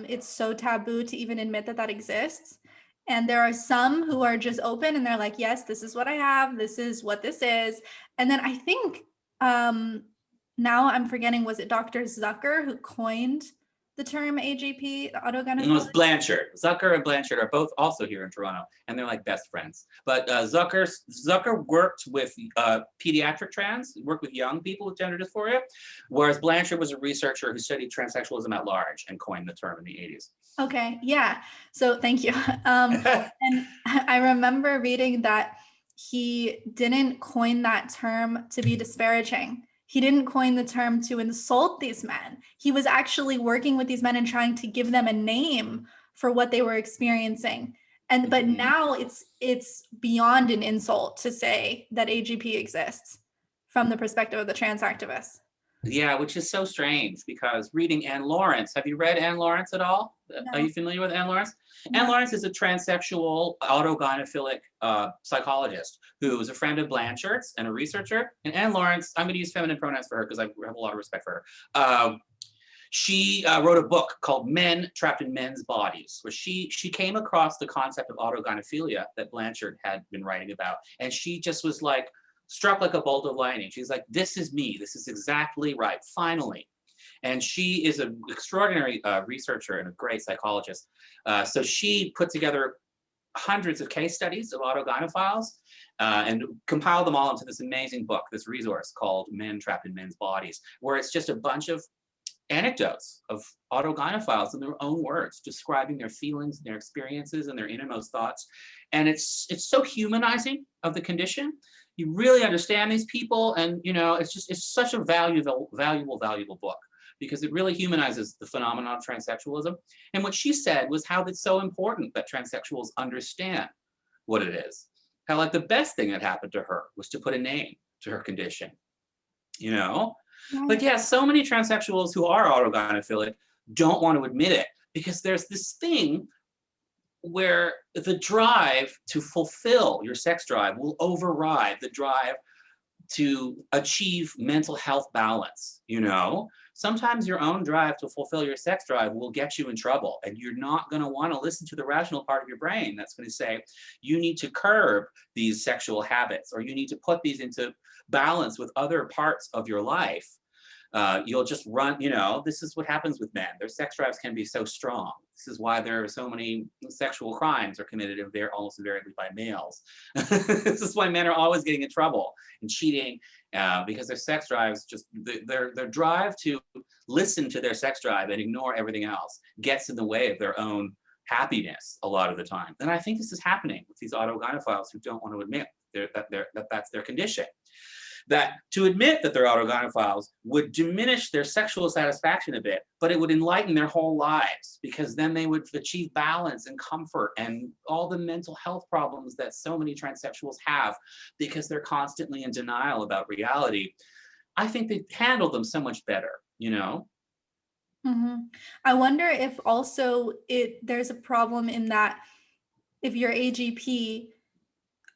it's so taboo to even admit that exists. And there are some who are just open and they're like, yes, this is what I have. This is what this is. And then I think now I'm forgetting, was it Dr. Zucker who coined the term AGP, the autogynephilic? It was Blanchard. Zucker and Blanchard are both also here in Toronto, and they're like best friends. But Zucker worked with pediatric trans, worked with young people with gender dysphoria, whereas Blanchard was a researcher who studied transsexualism at large and coined the term in the 80s. Okay, yeah. So thank you. And I remember reading that he didn't coin that term to be disparaging. He didn't coin the term to insult these men. He was actually working with these men and trying to give them a name for what they were experiencing. But now it's beyond an insult to say that AGP exists from the perspective of the trans activists. Yeah, which is so strange because reading Anne Lawrence, have you read Anne Lawrence at all? No. Are you familiar with Anne Lawrence? No. Anne Lawrence is a transsexual autogynephilic psychologist who is a friend of Blanchard's and a researcher. And Anne Lawrence, I'm going to use feminine pronouns for her because I have a lot of respect for her. She wrote a book called Men Trapped in Men's Bodies, where she came across the concept of autogynephilia that Blanchard had been writing about. And she just was like, struck like a bolt of lightning. She's like, this is me. This is exactly right. Finally. And she is an extraordinary researcher and a great psychologist. So she put together hundreds of case studies of autogynephiles and compiled them all into this amazing book, this resource called Men Trapped in Men's Bodies, where it's just a bunch of anecdotes of autogynephiles in their own words, describing their feelings, their experiences, and their innermost thoughts. And it's so humanizing of the condition. You really understand these people, and it's such a valuable book because it really humanizes the phenomenon of transsexualism. And what she said was how it's so important that transsexuals understand what it is. How like the best thing that happened to her was to put a name to her condition, Right. But yeah, so many transsexuals who are autogynephilic don't want to admit it because there's this thing where the drive to fulfill your sex drive will override the drive to achieve mental health balance, you know? Sometimes your own drive to fulfill your sex drive will get you in trouble, and you're not going to want to listen to the rational part of your brain that's going to say you need to curb these sexual habits, or you need to put these into balance with other parts of your life. You'll just run, you know, this is what happens with men. Their sex drives can be so strong. This is why there are so many sexual crimes are committed almost invariably by males. This is why men are always getting in trouble and cheating, because their sex drives just, their drive to listen to their sex drive and ignore everything else gets in the way of their own happiness a lot of the time. And I think this is happening with these autogynephiles who don't want to admit that that's their condition. That to admit that they're autogynephiles would diminish their sexual satisfaction a bit, but it would enlighten their whole lives, because then they would achieve balance and comfort and all the mental health problems that so many transsexuals have because they're constantly in denial about reality. I think they'd handle them so much better, you know? Mm-hmm. I wonder if also there's a problem in that if you're AGP,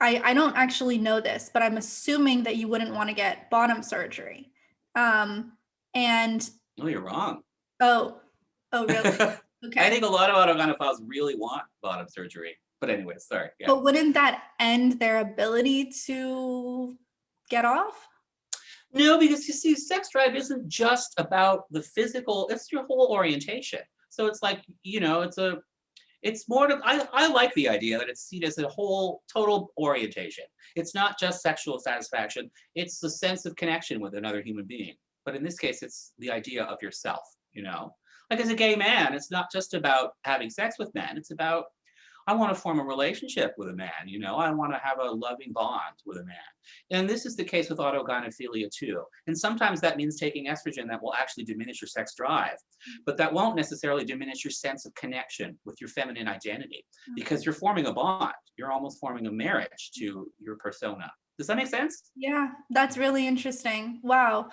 I don't actually know this, but I'm assuming that you wouldn't want to get bottom surgery. And No, you're wrong. oh, really? Okay. I think a lot of autogynephiles really want bottom surgery. But anyway, sorry. Yeah. But wouldn't that end their ability to get off? No, because you see, sex drive isn't just about the physical, it's your whole orientation. So it's like, you know, it's more to, I like the idea that it's seen as a whole total orientation. It's not just sexual satisfaction, it's the sense of connection with another human being. But in this case, it's the idea of yourself, you know? Like as a gay man, it's not just about having sex with men, it's about, I want to form a relationship with a man, you know? I want to have a loving bond with a man. And this is the case with autogynephilia too. And sometimes that means taking estrogen that will actually diminish your sex drive, but that won't necessarily diminish your sense of connection with your feminine identity, because you're forming a bond. You're almost forming a marriage to your persona. Does that make sense? Yeah, that's really interesting. Wow.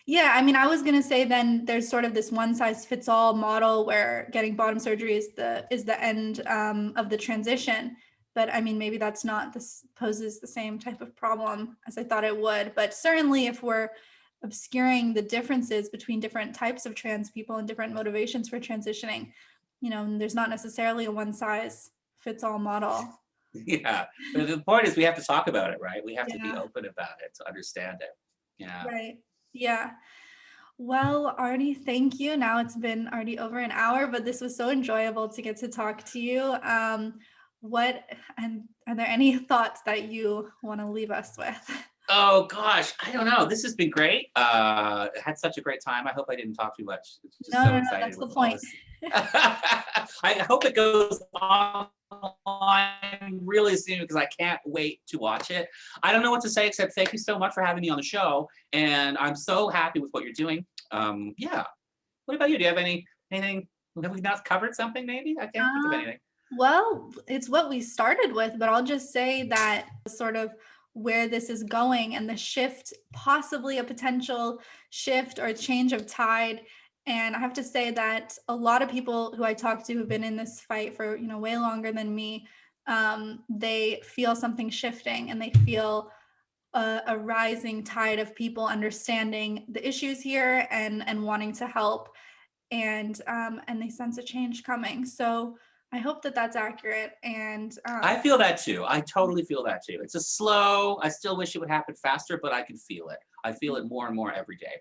Yeah, I mean, I was gonna say then there's sort of this one size fits all model where getting bottom surgery is the end of the transition. But I mean, maybe that's not, this poses the same type of problem as I thought it would. But certainly if we're obscuring the differences between different types of trans people and different motivations for transitioning, you know, there's not necessarily a one size fits all model. Yeah, but the point is we have to talk about it, right? We have to be Yeah. open about it to understand it. Yeah. Right. Yeah. Well, Arty, thank you. Now it's been already over an hour, but this was so enjoyable to get to talk to you. And are there any thoughts that you want to leave us with? Oh gosh, I don't know. This has been great. Had such a great time. I hope I didn't talk too much. Just No, so no, excited that's the with all point. this. I hope it goes online really soon because I can't wait to watch it. I don't know what to say except thank you so much for having me on the show, and I'm so happy with what you're doing. Yeah. What about you? Do you have anything? Have we not covered something? Maybe I can't think of anything. Well, it's what we started with, but I'll just say that sort of where this is going and the shift, possibly a potential shift or a change of tide. And I have to say that a lot of people who I talk to who've been in this fight for, you know, way longer than me, they feel something shifting, and they feel a rising tide of people understanding the issues here and wanting to help, and they sense a change coming. So I hope that that's accurate. And I feel that too. I totally feel that too. It's a slow, I still wish it would happen faster, but I can feel it. I feel it more and more every day.